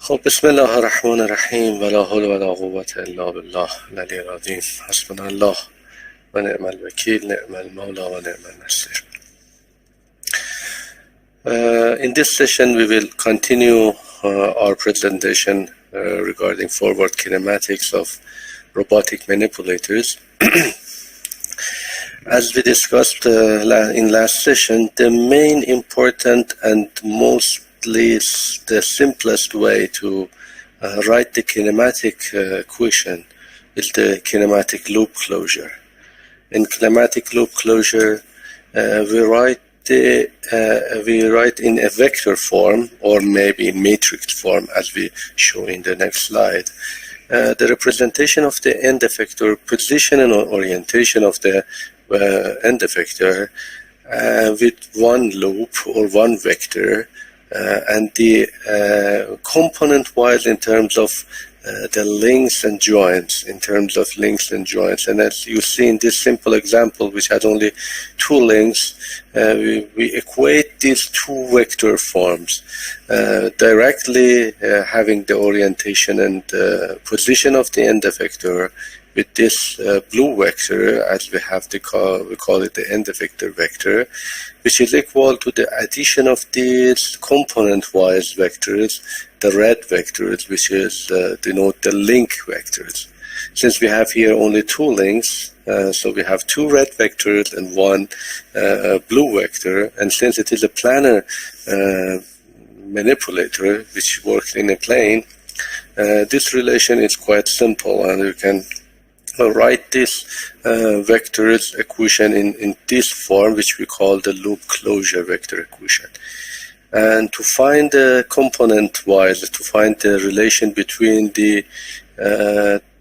خب بسم الله الرحمن الرحیم ولا حول ولا قوة الا بالله العلی العظیم حسبنا الله و نعم الوکیل نعم المولا و نعم النصیر. In this session we will continue our presentation regarding forward kinematics of robotic manipulators. As we discussed in last session, the main important and mostly the simplest way to write the kinematic equation is the kinematic loop closure. In kinematic loop closure, we write in a vector form or maybe matrix form, as we show in the next slide, the representation of the end effector, position and orientation of the end effector with one loop or one vector, and the component-wise in terms of the links and joints, And as you see in this simple example, which had only two links, we equate these two vector forms directly having the orientation and position of the end effector with this blue vector, as we call it the end effector vector, which is equal to the addition of these component-wise vectors, the red vectors, which is denote the link vectors. Since we have here only two links, so we have two red vectors and one blue vector, and since it is a planar manipulator which works in a plane, this relation is quite simple, and you can write this vectors equation in this form, which we call the loop closure vector equation. And to find the component-wise, to find the relation between the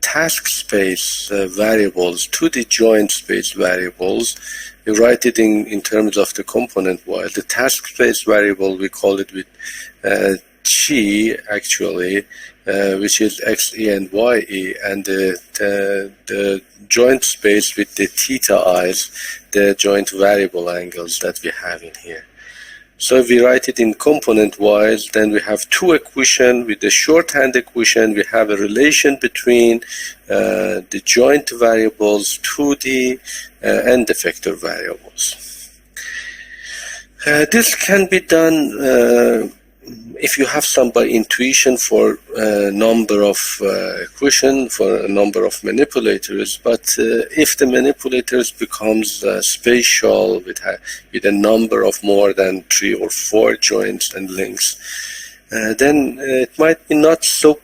task space variables to the joint space variables, we write it in terms of the component-wise. The task space variable, we call it with G, actually, which is XE and YE, and the joint space with the theta i's, the joint variable angles that we have in here. So if we write it in component-wise, then we have two equations. With the shorthand equation, we have a relation between the joint variables to the end effector variables. This can be done if you have some by intuition for a number of equations, for a number of manipulators, but if the manipulators becomes spatial with a number of more than 3 or 4 joints and links, then it might be not so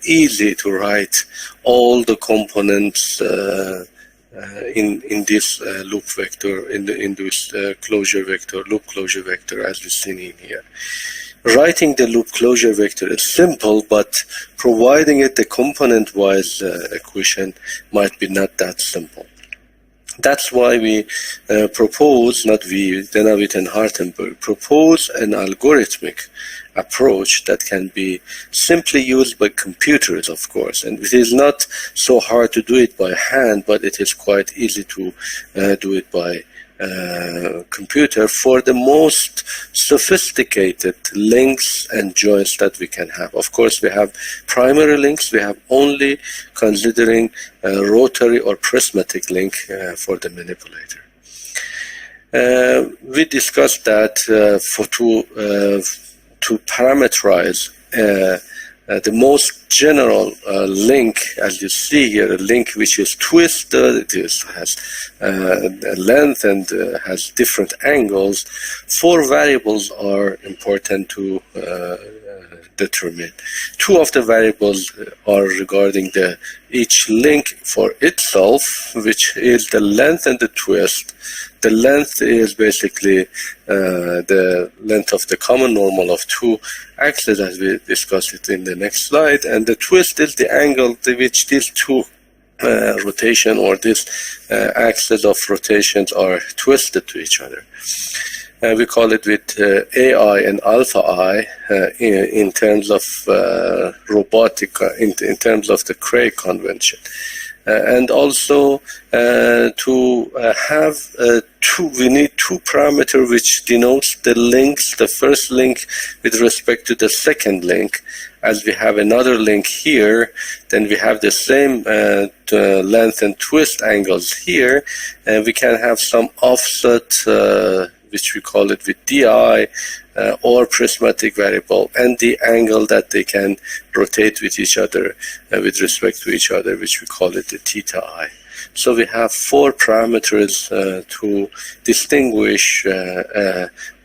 easy to write all the components in this loop vector, in this loop closure vector, as we see in here. Writing the loop closure vector is simple, but providing it the component-wise equation might be not that simple. That's why we propose, Navitar and Hartenberg propose an algorithmic approach that can be simply used by computers, of course. And it is not so hard to do it by hand, but it is quite easy to do it by computer for the most sophisticated links and joints that we can have. Of course, we have primary links. We have only considering rotary or prismatic link for the manipulator. We discussed that to parameterize the most general link, as you see here, a link which is twisted, has length and has different angles. 4 variables are important to determine. 2 of the variables are regarding each link for itself, which is the length and the twist. The length is basically the length of the common normal of 2 axes, as we discussed it in the next slide, and the twist is the angle to which these 2 rotation or these axes of rotations are twisted to each other. We call it with AI and alpha I in terms of robotic, in terms of the Cray convention. And also to have we need two parameters which denotes the links, the first link with respect to the second link. As we have another link here, then we have the same length and twist angles here, and we can have some offset, which we call it with DI, or prismatic variable, and the angle that they can rotate with each other, with respect to each other, which we call it the theta I. So we have four parameters to distinguish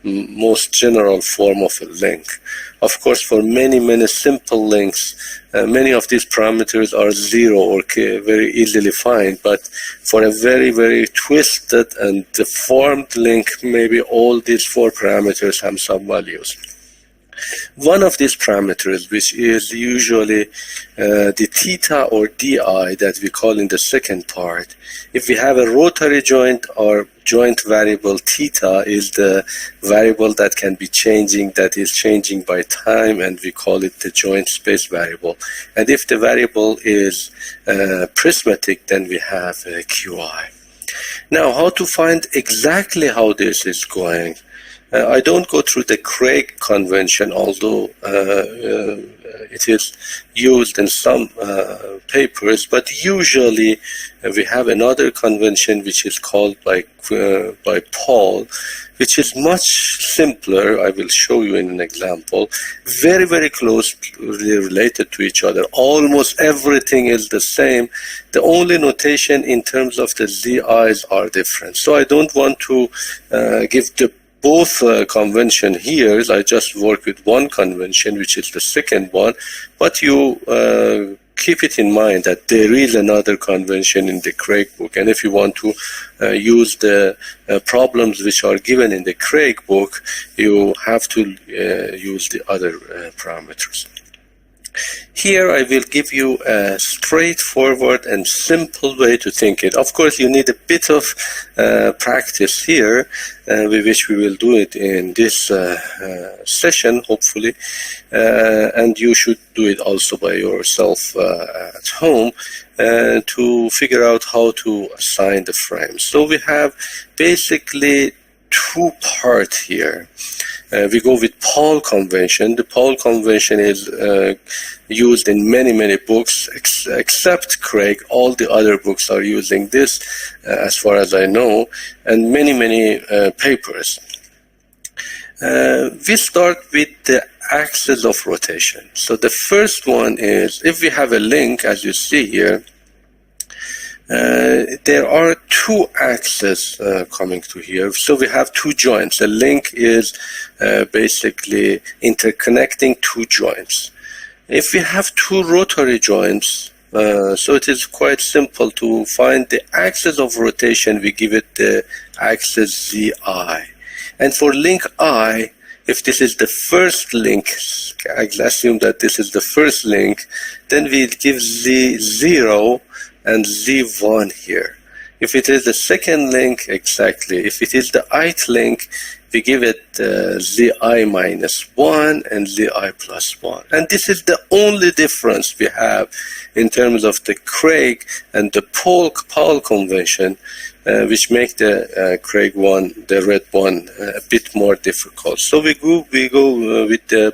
most general form of a link. Of course, for many simple links, many of these parameters are zero or very easily defined, but for a very twisted and deformed link, maybe all these four parameters have some values. One of these parameters, which is usually the theta or di that we call in the second part, if we have a rotary joint, or joint variable theta is the variable that can be changing, that is changing by time, and we call it the joint space variable. And if the variable is prismatic, then we have qi. Now, how to find exactly how this is going? I don't go through the Craig convention, although it is used in some papers, but usually we have another convention which is called by Paul, which is much simpler. I will show you in an example. Very closely related to each other. Almost everything is the same. The only notation in terms of the ZIs are different. So I don't want to give the both convention here. I just work with one convention, which is the second one, but you keep it in mind that there is another convention in the Craig book, and if you want to use the problems which are given in the Craig book, you have to use the other parameters. Here I will give you a straightforward and simple way to think it. Of course, you need a bit of practice here, with which we will do it in this session, hopefully, and you should do it also by yourself at home to figure out how to assign the frames. So we have basically two parts here. We go with Paul convention. The Paul convention is used in many books, except Craig. All the other books are using this, as far as I know, and many papers. We start with the axis of rotation. So the first one is, if we have a link, as you see here, there are two axes coming to here. So we have two joints. A link is basically interconnecting two joints. If we have two rotary joints, so it is quite simple to find the axis of rotation. We give it the axis ZI. And for link I, if this is the first link, I assume that this is the first link, then we give Z0 and Z1 here. If it is the second link, exactly. If it is the ith link, we give it Zi minus 1 and Zi plus 1. And this is the only difference we have in terms of the Craig and the Paul convention, which make the Craig one, the red one, a bit more difficult. So we go with the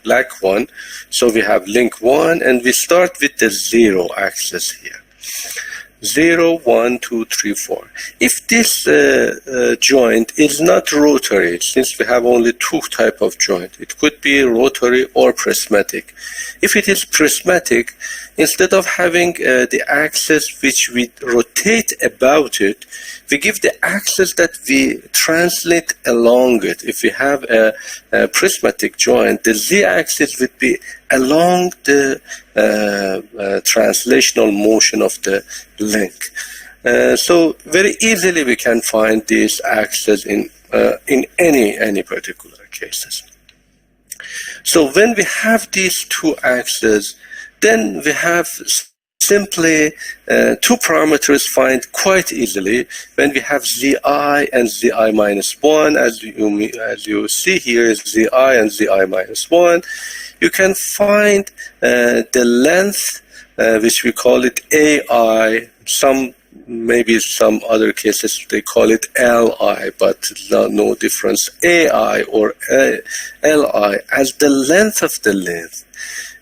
black one. So we have link 1, and we start with the 0 axis here. 0, 1, 2, 3, 4. If this joint is not rotary, since we have only two type of joint, it could be rotary or prismatic. If it is prismatic, instead of having the axis which we rotate about it, we give the axis that we translate along it. If we have a prismatic joint, the z-axis would be along the translational motion of the link. So very easily we can find this axis in any particular cases. So when we have these two axes, then we have simply two parameters find quite easily. When we have Zi and Zi minus 1, as you see here is Zi and Zi minus 1, you can find the length which we call it AI. Maybe some other cases they call it LI, but no difference. AI or LI as the length of the length.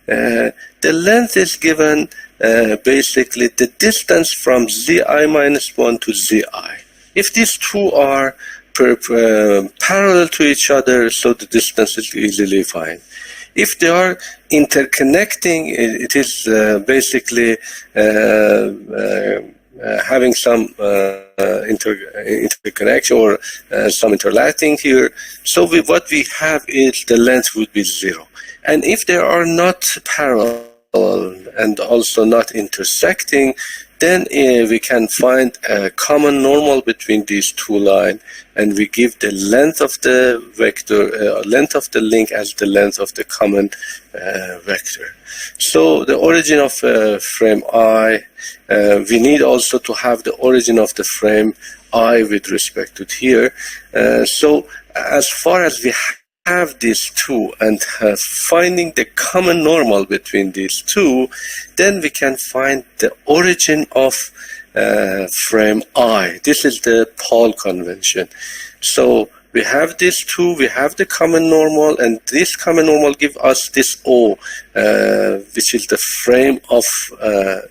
The length is given basically the distance from Zi minus 1 to Zi. If these two are parallel to each other, so the distance is easily fine. If they are interconnecting, it is basically having some interconnection or some interlacing here. So what we have is the length would be 0. And if they are not parallel and also not intersecting, then we can find a common normal between these two lines, and we give the length of the vector, length of the link as the length of the common vector. So the origin of frame I, we need also to have the origin of the frame I with respect to here. So as far as we have these two and finding the common normal between these two, then we can find the origin of frame I. This is the Paul convention. So we have these two, we have the common normal, and this common normal gives us this O, which is the frame of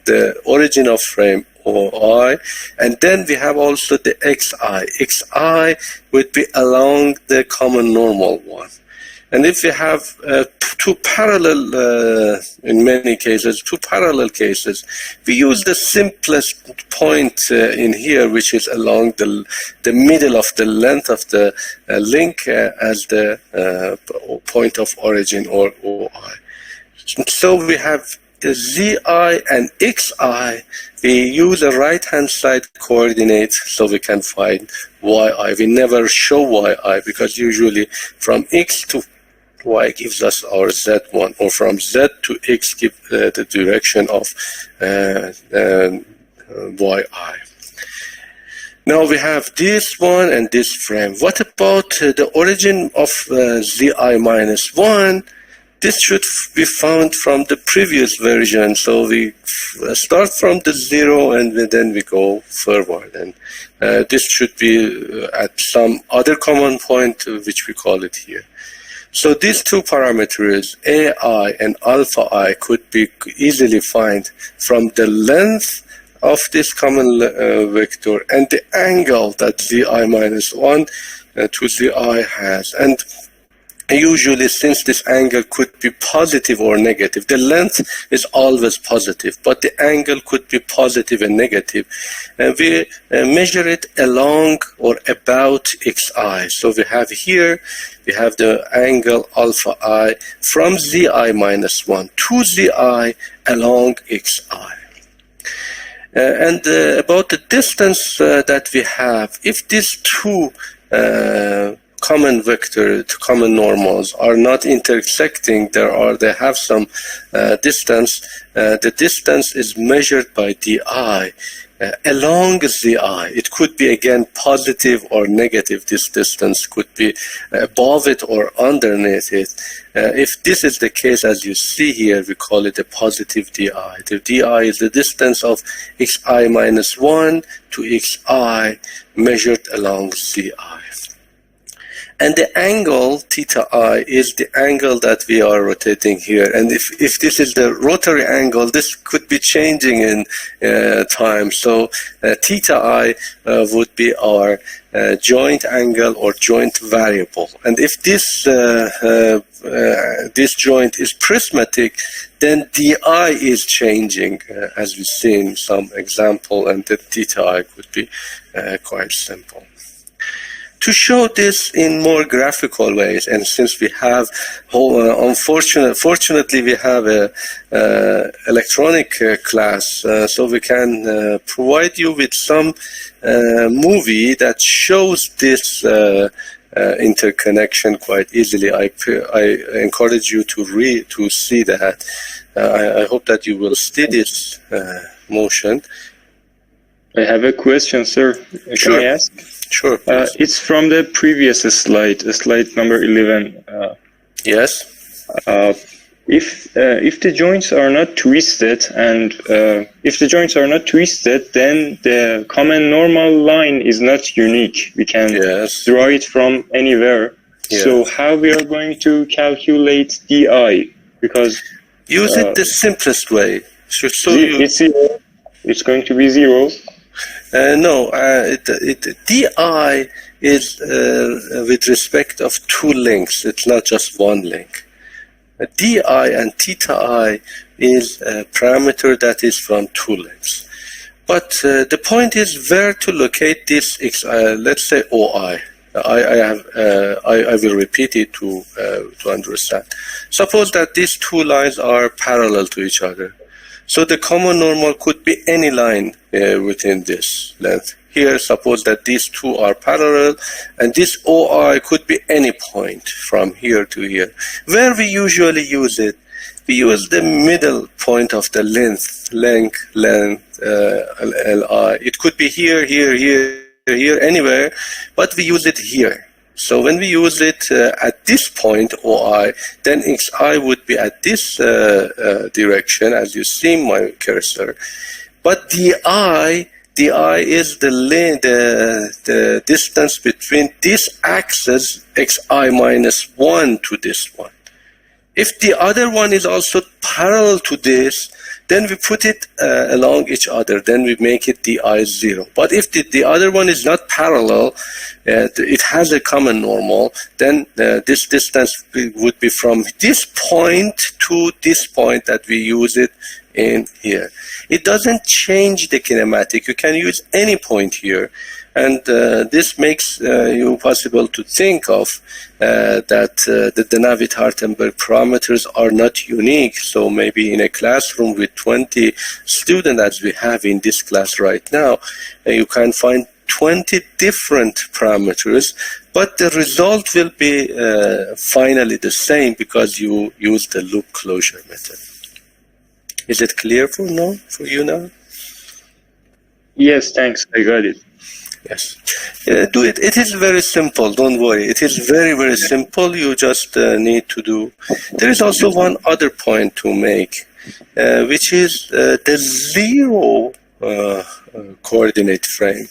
the origin of frame OI, and then we have also the XI. XI would be along the common normal one. And if we have two parallel, in many cases, two parallel cases, we use the simplest point in here, which is along the middle of the length of the link as the point of origin or OI. So we have Zi and Xi. We use a right-hand side coordinate so we can find Yi. We never show Yi because usually from X to Y gives us our Z1, or from Z to X gives the direction of Yi. Now we have this one and this frame. What about the origin of Zi minus 1? This should be found from the previous version. So we start from the 0 and then we go forward. And this should be at some other common point, which we call it here. So these two parameters, AI and alpha I, could be easily found from the length of this common vector and the angle that Zi minus 1 to Zi has. And usually, since this angle could be positive or negative, the length is always positive, but the angle could be positive and negative. And we measure it along or about Xi. So we have here, we have the angle alpha I from Zi minus 1 to Zi along Xi. And about the distance that we have, if these two common vector, common normals are not intersecting, they have some distance. The distance is measured by di along Zi. It could be again positive or negative. This distance could be above it or underneath it. If this is the case, as you see here, we call it a positive di. The di is the distance of Xi minus 1 to Xi measured along Zi. And the angle, theta I, is the angle that we are rotating here. And if this is the rotary angle, this could be changing in time. So theta I would be our joint angle or joint variable. And if this this joint is prismatic, then di is changing, as we see in some example, and the theta I could be quite simple. To show this in more graphical ways, and since we have, fortunately we have a electronic class, so we can provide you with some movie that shows this interconnection quite easily. I encourage you to see that. I hope that you will see this motion. I have a question, sir. Can I ask? Sure. It's from the previous slide, slide number 11. Yes. if the joints are not twisted, and if the joints are not twisted, then the common normal line is not unique. We can draw it from anywhere. Yeah. So how we are going to calculate di? Because use it the simplest way. It's going to be 0. No, di is with respect of two links. It's not just one link. Di and theta I is a parameter that is from two links. But the point is where to locate this, let's say OI. I will repeat it to understand. Suppose that these two lines are parallel to each other. So the common normal could be any line within this length. Here, suppose that these two are parallel, and this OI could be any point from here to here. Where we usually use it, we use the middle point of the length, Li. It could be here, anywhere, but we use it here. So when we use it at this point, OI, then XI would be at this direction, as you see in my cursor. But DI is the distance between this axis, XI minus 1, to this one. If the other one is also parallel to this, then we put it along each other. Then we make it di 0. But if the other one is not parallel, it has a common normal, then this distance would be from this point to this point that we use it in here. It doesn't change the kinematic. You can use any point here. And this makes you possible to think of that the Navitar-Hartenberg parameters are not unique. So maybe in a classroom with 20 students, as we have in this class right now, you can find 20 different parameters, but the result will be finally the same because you use the loop closure method. Is it clear for you now? Yes, thanks. I got it. Yes. Do it. It is very simple. Don't worry. It is very, very simple. You just need to do. There is also one other point to make, which is the 0 coordinate frame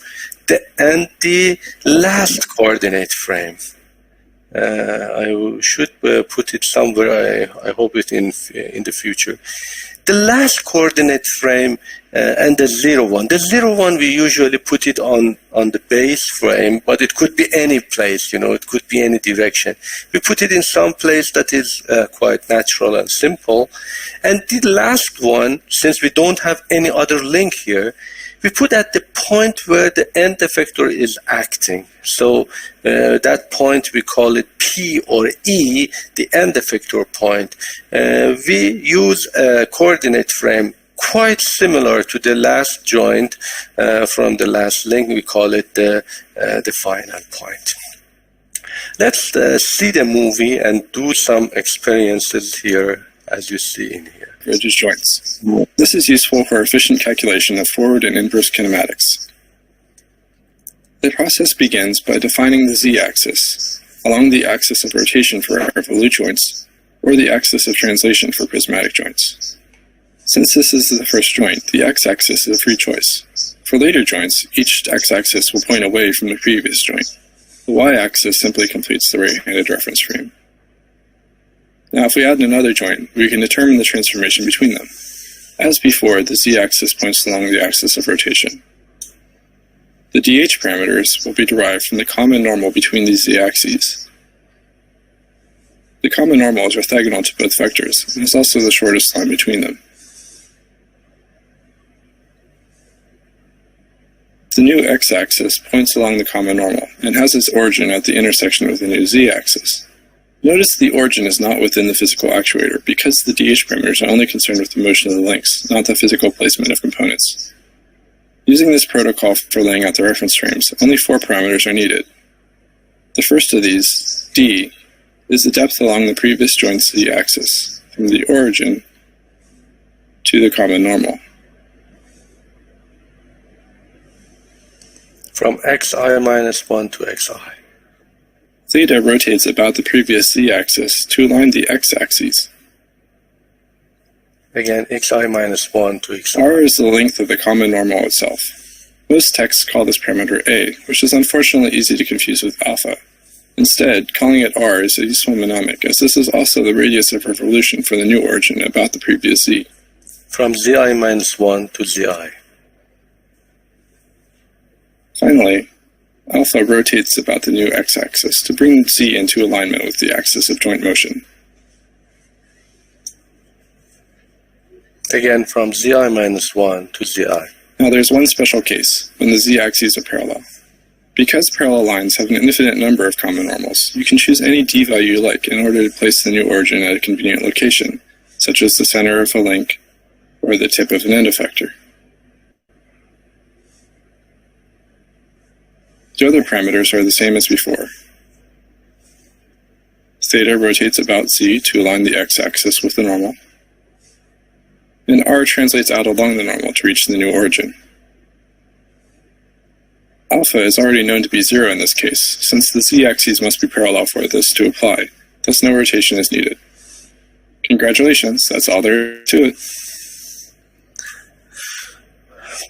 and the last coordinate frame. I should put it somewhere. I hope it in the future. The last coordinate frame and the 0, 1. The 0, 1, we usually put it on the base frame, but it could be any place, it could be any direction. We put it in some place that is quite natural and simple. And the last one, since we don't have any other link here, we put at the point where the end effector is acting. So that point, we call it P or E, the end effector point. We use a coordinate frame quite similar to the last joint from the last link. We call it the final point. Let's see the movie and do some experiences here, as you see in here. Bridges joints. This is useful for efficient calculation of forward and inverse kinematics. The process begins by defining the z-axis along the axis of rotation for our volute joints, or the axis of translation for prismatic joints. Since this is the first joint, the x-axis is a free choice. For later joints, each x-axis will point away from the previous joint. The y-axis simply completes the right-handed reference frame. Now, if we add another joint, we can determine the transformation between them. As before, the z-axis points along the axis of rotation. The dh parameters will be derived from the common normal between these z-axes. The common normal is orthogonal to both vectors, and is also the shortest line between them. The new x-axis points along the common normal, and has its origin at the intersection with the new z-axis. Notice the origin is not within the physical actuator, because the dh parameters are only concerned with the motion of the links, not the physical placement of components. Using this protocol for laying out the reference frames, only 4 parameters are needed. The first of these, d, is the depth along the previous joint's z-axis, from the origin to the common normal. From xi minus 1 to xi. Theta rotates about the previous z-axis to align the x-axis. Again, xi minus 1 to xi. R is the length of the common normal itself. Most texts call this parameter A, which is unfortunately easy to confuse with alpha. Instead, calling it R is a useful mnemonic, as this is also the radius of revolution for the new origin about the previous z. From zi minus 1 to zi. Finally, alpha rotates about the new x-axis to bring z into alignment with the axis of joint motion. Again, from zi minus 1 to zi. Now there's one special case, when the z-axes are parallel. Because parallel lines have an infinite number of common normals, you can choose any d value you like in order to place the new origin at a convenient location, such as the center of a link or the tip of an end effector. The other parameters are the same as before. Theta rotates about z to align the x-axis with the normal, and r translates out along the normal to reach the new origin. Alpha is already known to be 0 in this case, since the z-axes must be parallel for this to apply, thus no rotation is needed. Congratulations, that's all there is to it.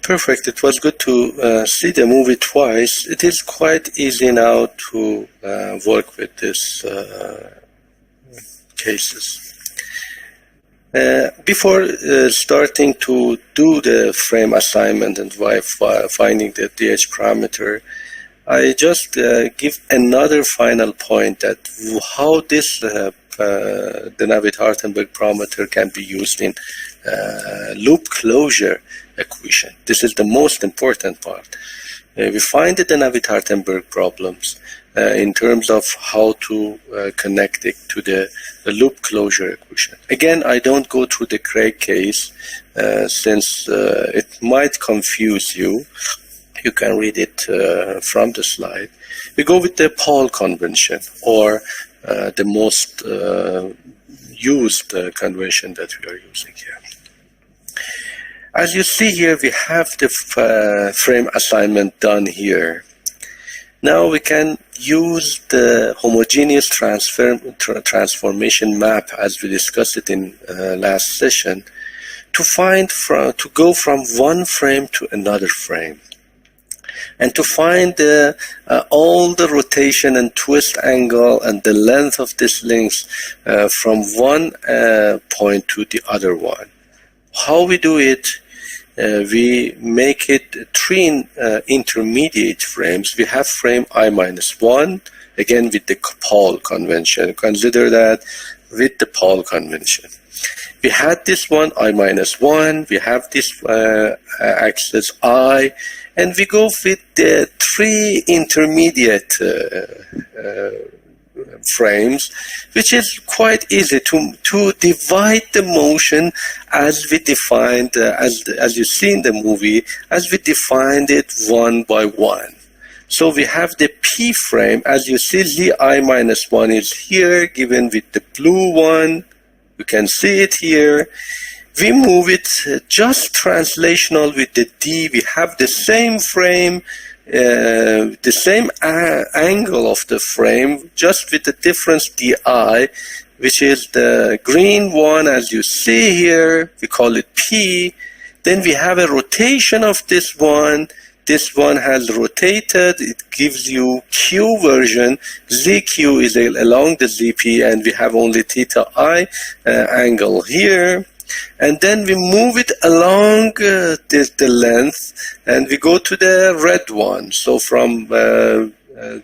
Perfect. It was good to see the movie twice. It is quite easy now to work with these cases. Before starting to do the frame assignment and finding the DH parameter, I just give another final point that how this the Navitar-Hartenberg parameter can be used in loop closure equation. This is the most important part. We find the Navitar-Hartenberg problems in terms of how to connect it to the loop closure equation. Again, I don't go through the Craig case since it might confuse you. You can read it from the slide. We go with the Paul convention, or the most used convention that we are using here. As you see here, we have the frame assignment done here. Now we can use the homogeneous transformation map, as we discussed it in last session, to go from one frame to another frame, and to find all the rotation and twist angle and the length of these links from one point to the other one. How we do it? We make it 3 intermediate frames. We have frame I-1, again with the Paul convention. Consider that with the Paul convention. We had this one, I-1, we have this axis I, and we go with the 3 intermediate frames, which is quite easy to divide the motion as we defined, as you see in the movie, as we defined it one by one. So we have the P frame, as you see, Zi-1 is here, given with the blue one. You can see it here. We move it just translational with the D. We have the same frame, the same angle of the frame, just with the difference DI, which is the green one, as you see here. We call it P. Then we have a rotation of this one. This one has rotated. It gives you Q version. ZQ is along the ZP, and we have only theta I angle here. And then we move it along the length, and we go to the red one. So from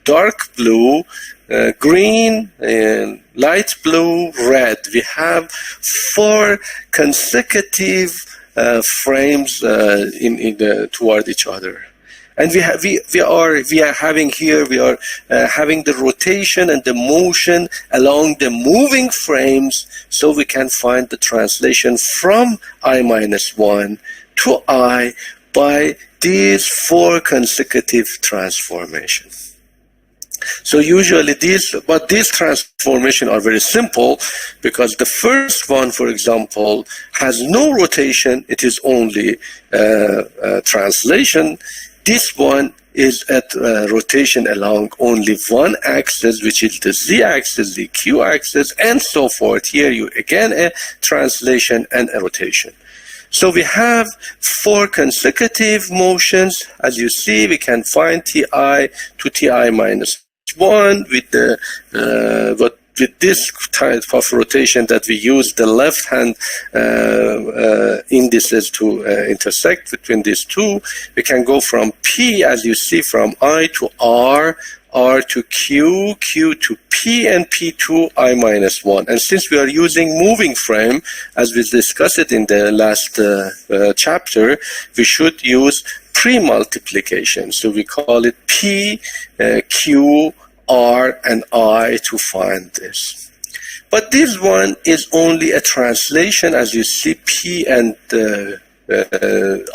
dark blue, green, light blue, red. We have 4 consecutive frames toward each other. And we are having the rotation and the motion along the moving frames, so we can find the translation from I-1 to I by these 4 consecutive transformations. So usually these transformations are very simple, because the first one, for example, has no rotation. It is only translation. This one is at rotation along only one axis, which is the z-axis, the q-axis, and so forth. Here you again a translation and a rotation. So we have 4 consecutive motions. As you see, we can find ti to ti minus 1 with the with this type of rotation that we use the left hand indices to intersect between these two. We can go from P, as you see, from I to R, R to Q, Q to P, and P to I minus 1. And since we are using moving frame, as we discussed it in the last chapter, we should use pre-multiplication. So we call it P, Q, R, and I to find this. But this one is only a translation. As you see, P and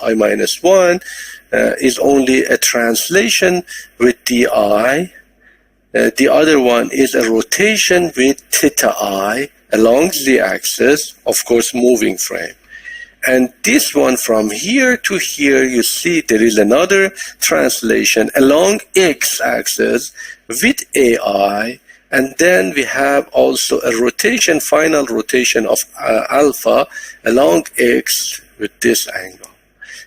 I minus 1 is only a translation with di. The other one is a rotation with theta I along the axis, of course, moving frame. And this one from here to here, you see there is another translation along x-axis with AI, and then we have also a rotation, final rotation of alpha along x with this angle.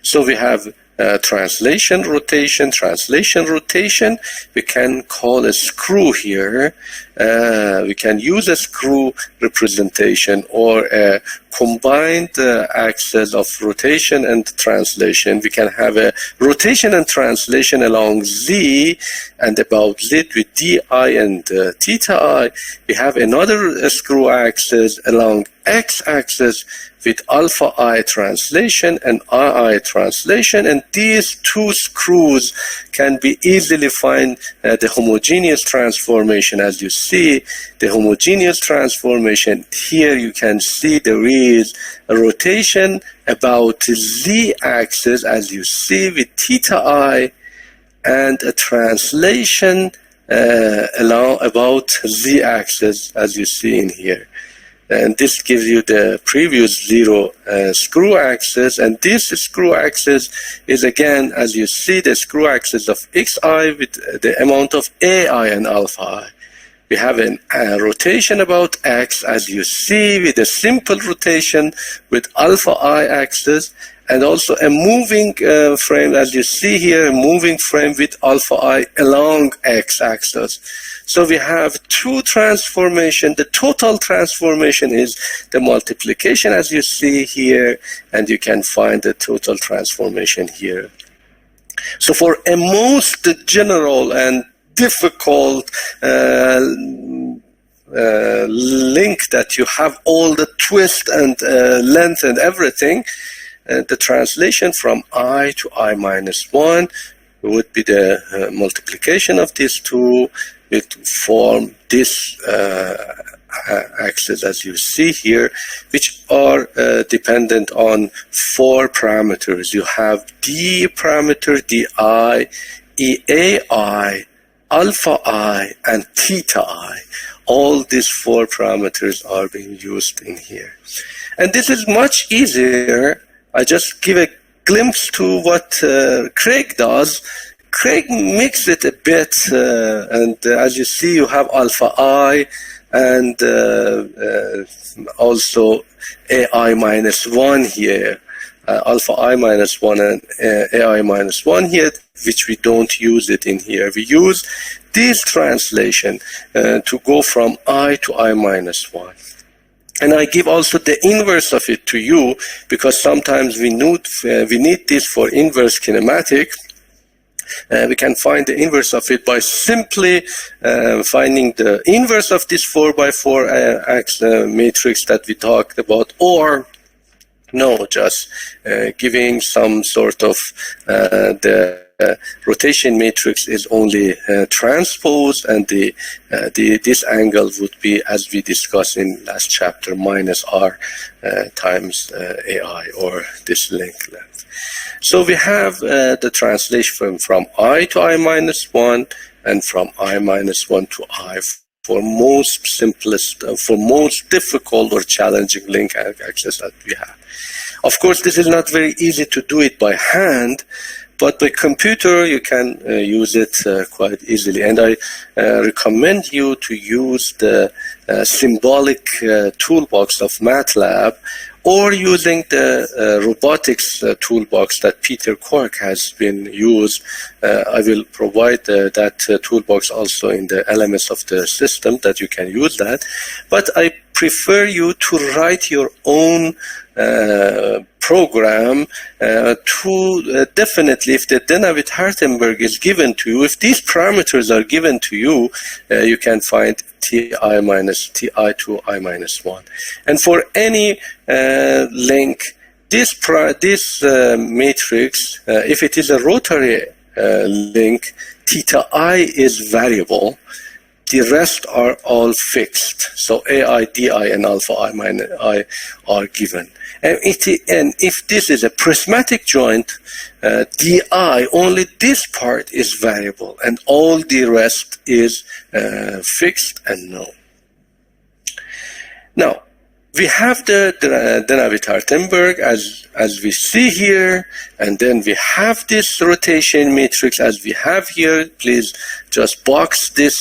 So we have translation, rotation, translation, rotation. We can call a screw here. We can use a screw representation or a combined axis of rotation and translation. We can have a rotation and translation along z and about z with di and theta I. We have another screw axis along x-axis with alpha I translation and I translation, and these two screws can be easily find the homogeneous transformation. As you see, the homogeneous transformation here, you can see there is a rotation about z-axis, as you see, with theta I, and a translation along about z-axis, as you see in here. And this gives you the previous 0 screw axis, and this screw axis is again, as you see, the screw axis of xi with the amount of ai and alpha I. We have a rotation about x, as you see, with a simple rotation with alpha I axis, and also a moving frame, as you see here, a moving frame with alpha I along x axis. So we have 2 transformation. The total transformation is the multiplication, as you see here, and you can find the total transformation here. So for a most general and difficult link that you have all the twist and length and everything, the translation from I to I minus 1 would be the multiplication of these two. It form this axis, as you see here, which are dependent on 4 parameters. You have d parameter, di, eai, alpha I, and theta I. All these 4 parameters are being used in here. And this is much easier. I just give a glimpse to what Craig does. Craig mixed it a bit, and as you see, you have alpha I and also AI minus 1 here. Alpha I minus 1 and AI minus 1 here, which we don't use it in here. We use this translation to go from I to I minus 1. And I give also the inverse of it to you, because sometimes we need this for inverse kinematic. We can find the inverse of it by simply finding the inverse of this 4x4 matrix that we talked about, or no, just giving some sort of the rotation matrix is only transpose, and this angle would be, as we discussed in last chapter, minus r times ai, or this link length. So we have the translation from I to I minus 1 and from I minus 1 to I for most simplest, for most difficult or challenging link axis that we have. Of course, this is not very easy to do it by hand, but by computer you can use it quite easily. And I recommend you to use the symbolic toolbox of MATLAB, or using the robotics toolbox that Peter Cork has been used. I will provide that toolbox also in the LMS of the system, that you can use that. But I prefer you to write your own program to definitely, if the Navitar Hartenberg is given to you, if these parameters are given to you, you can find ti minus ti to I minus 1. And for any link, this matrix, if it is a rotary link, theta I is variable. The rest are all fixed. So AI, DI, and alpha I minus I are given. And if this is a prismatic joint, DI, only this part is variable, and all the rest is fixed and known. Now, we have the Navitar Hartenberg as we see here, and then we have this rotation matrix as we have here. Please just box this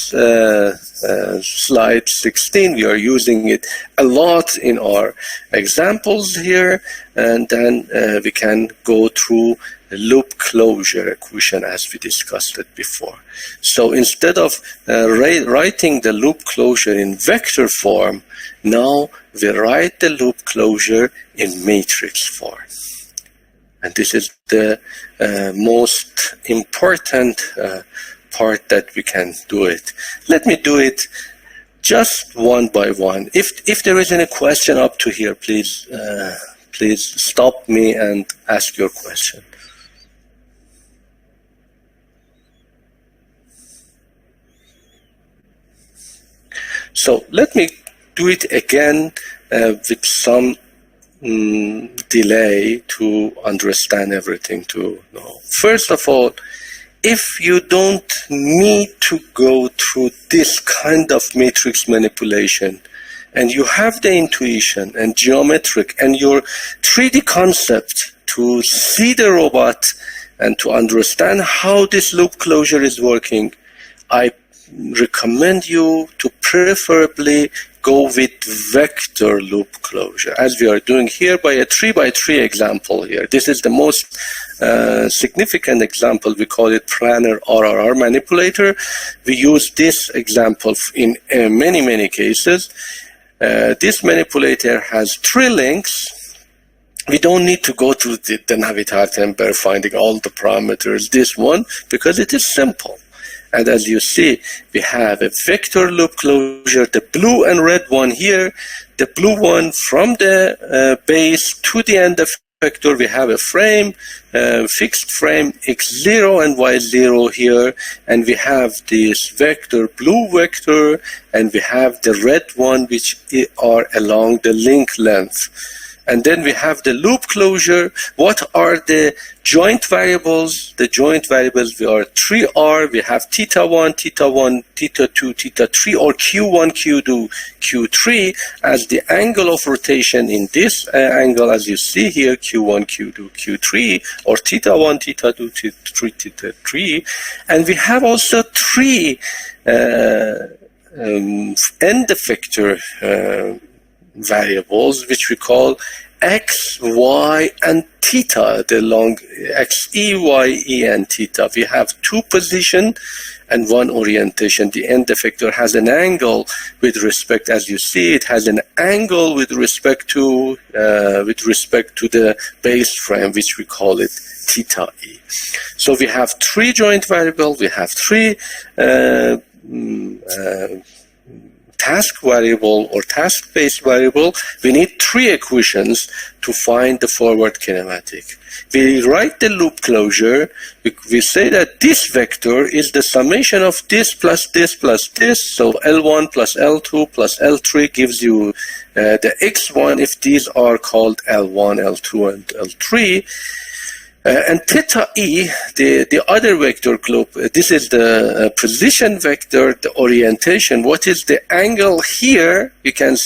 slide 16. We are using it a lot in our examples here, and then we can go through loop closure equation as we discussed it before. So instead of writing the loop closure in vector form, now we write the loop closure in matrix form. And this is the most important part that we can do it. Let me do it just one by one. If there is any question up to here, please stop me and ask your question. So let me do it again with some delay to understand everything to know. First of all, if you don't need to go through this kind of matrix manipulation, and you have the intuition and geometric and your 3D concept to see the robot and to understand how this loop closure is working, I recommend you to preferably go with vector loop closure, as we are doing here by a 3x3 example here. This is the most significant example. We call it Planar Rr Manipulator. We use this example in many cases. This manipulator has 3 links. We don't need to go through the Navitar Hartenberg finding all the parameters, this one, because it is simple. And as you see, we have a vector loop closure, the blue and red one here, the blue one from the base to the end effector. We have a frame, fixed frame, x0 and y0 here, and we have this vector, blue vector, and we have the red one, which are along the link length. And then we have the loop closure. What are the joint variables? The joint variables, are 3R. We have theta 1, theta 1, theta 2, theta 3, or Q1, Q2, Q3 as the angle of rotation in this angle, as you see here, Q1, Q2, Q3, or theta 1, theta 2, theta 3, theta 3. And we have also 3 end effector variables, which we call x, y, and theta, the long x, e, y, e, and theta. We have 2 position and 1 orientation. The end effector has an angle with respect, as you see, it has an angle with respect to the base frame, which we call it theta e. So we have 3 joint variables. We have 3 task variable or task-based variable. We need 3 equations to find the forward kinematic. We write the loop closure. We say that this vector is the summation of this plus this plus this. So L1 plus L2 plus L3 gives you the X1 if these are called L1, L2, and L3. And theta e, the other vector group, this is the position vector, the orientation. What is the angle here? You can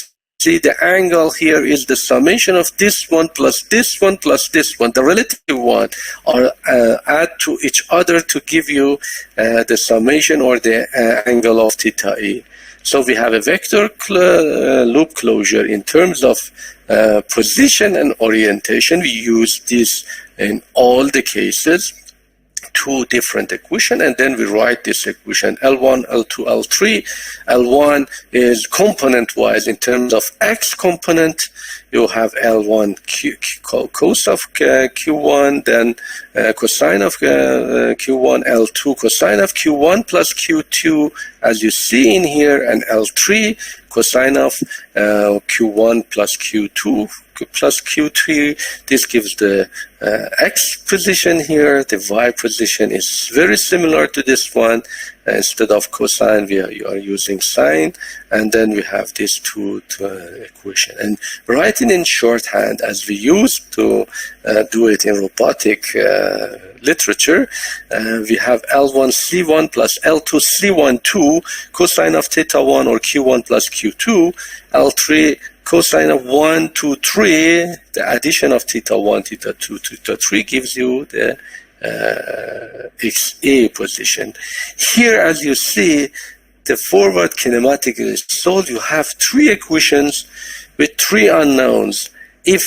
see the angle here is the summation of this one plus this one plus this one, the relative one, or add to each other to give you the summation or the angle of theta e. So we have a vector loop closure in terms of position and orientation. We use this in all the cases. Two different equations, and then we write this equation L1, L2, L3. L1 is component-wise in terms of x component. You have L1 cos of Q1, then cosine of Q1, L2 cosine of Q1 plus Q2, as you see in here, and L3 cosine of Q1 plus Q2 plus Q3. This gives the x position here. The y position is very similar to this one. Instead of cosine, we are using sine, and then we have these two equation. And writing in shorthand, as we used to do it in robotic literature, we have L1 C1 plus L2 C1 2 cosine of theta 1 or Q1 plus Q2, L3 cosine of 1, 2, 3, the addition of theta 1, theta 2, theta 3 gives you the XA position. Here, as you see, the forward kinematic is solved. You have three equations with three unknowns. If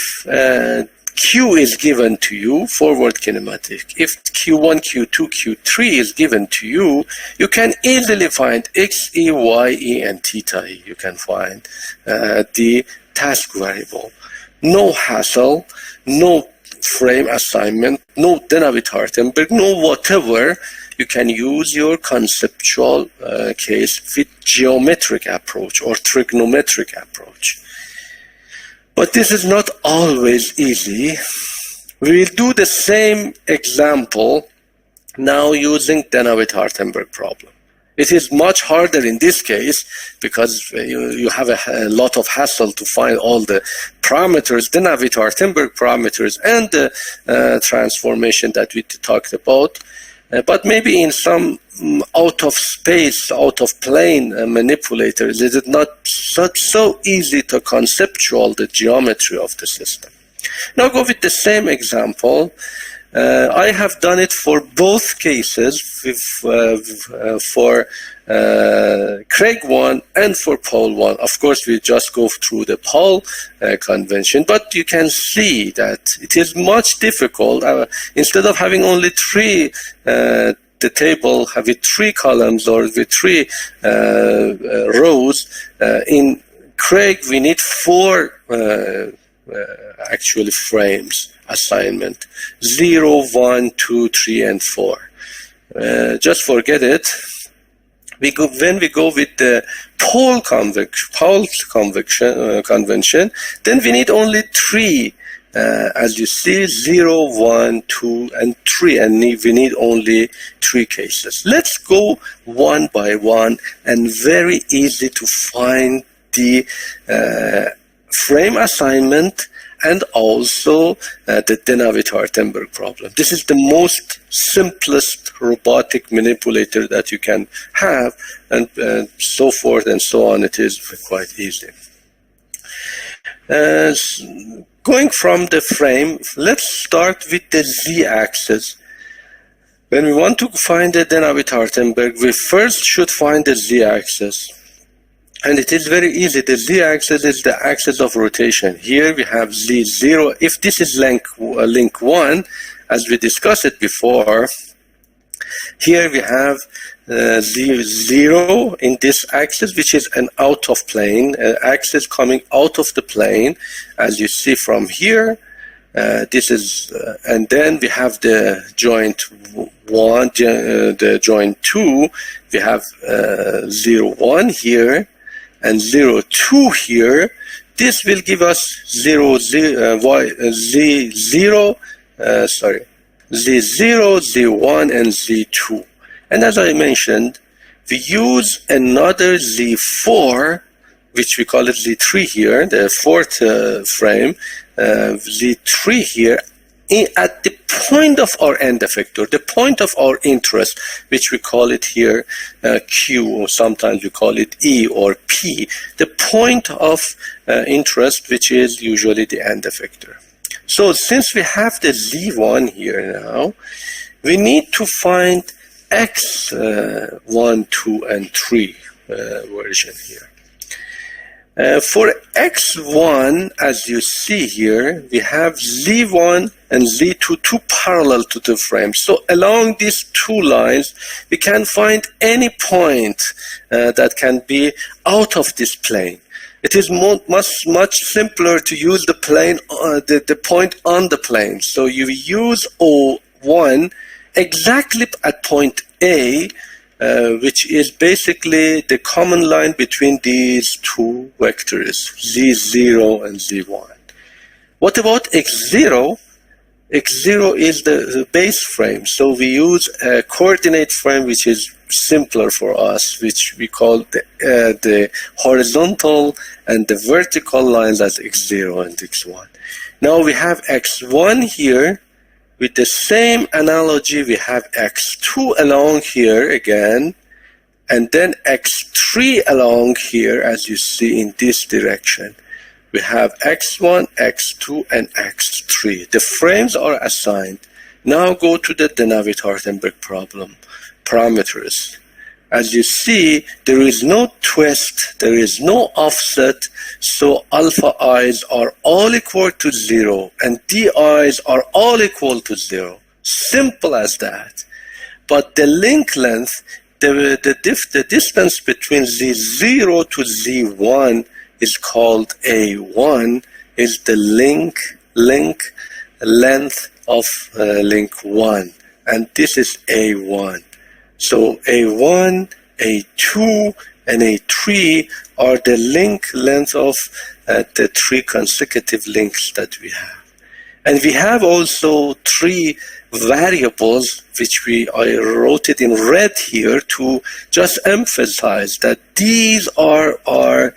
Q is given to you, forward kinematic. If Q1, Q2, Q3 is given to you, you can easily find X, E, Y, E, and theta E. You can find the task variable. No hassle, no frame assignment, no Navitar-Hartenberg, no whatever. You can use your conceptual case with geometric approach or trigonometric approach. But this is not always easy. We will do the same example now using the Navitar-Hartenberg problem. It is much harder in this case because you have a lot of hassle to find all the parameters, the Navitar-Hartenberg parameters, and the transformation that we talked about. But maybe in some out of space, out of plane manipulators, it is not so easy to conceptual the geometry of the system. Now go with the same example. I have done it for both cases, for Craig 1 and for Paul 1. Of course, we just go through the Paul convention, but you can see that it is much difficult. Instead of having only three, the table with three columns or with three rows, in Craig we need four actually frames assignment: 0, 1, 2, 3, and 4. Just forget it. When we go with the Paul convention, then we need only three. As you see, 0, 1, 2, and 3, and we need only three cases. Let's go one by one, and very easy to find the frame assignment and also the Navitar-Hartenberg problem. This is the most simplest robotic manipulator that you can have, and so forth and so on. It is quite easy. Going from the frame, let's start with the z-axis. When we want to find the Navitar-Hartenberg, we first should find the z-axis. And it is very easy. The z-axis is the axis of rotation. Here we have z0. If this is link 1, as we discussed it before, here we have z0 in this axis, which is an out of plane, axis coming out of the plane, as you see from here. This is, and then we have the joint 1, the joint 2. We have 0, 1 here, and 0, 2 here. This will give us z0, z1, and z2. And as I mentioned, we use another z4, which we call it z3 here, the fourth frame, z3 here, at the point of our end effector, the point of our interest, which we call it here Q, or sometimes we call it E or P, the point of interest, which is usually the end effector. So since we have the Z1 here now, we need to find X1, 2, and 3 version here. For X1, as you see here, we have Z1 and Z2, two parallel to the frame. So along these two lines, we can find any point that can be out of this plane. It is much simpler to use the plane, the point on the plane. So you use O1 exactly at point A, which is basically the common line between these two vectors, Z0 and Z1. What about X0? X0 is the base frame. So we use a coordinate frame which is simpler for us, which we call the horizontal and the vertical lines as X0 and X1. Now we have X1 here. With the same analogy, we have X2 along here again, and then X3 along here, as you see in this direction. We have X1, X2, and X3. The frames are assigned. Now go to the Navitar-Hartenberg problem, parameters. As you see, there is no twist, there is no offset, so alpha i's are all equal to 0, and d i's are all equal to 0. Simple as that. But the link length, the distance between Z0 to Z1 is called A1, is the link length of link 1, and this is A1. So A1, A2, and A3 are the link length of the three consecutive links that we have. And we have also three variables, which I wrote it in red here to just emphasize that these are our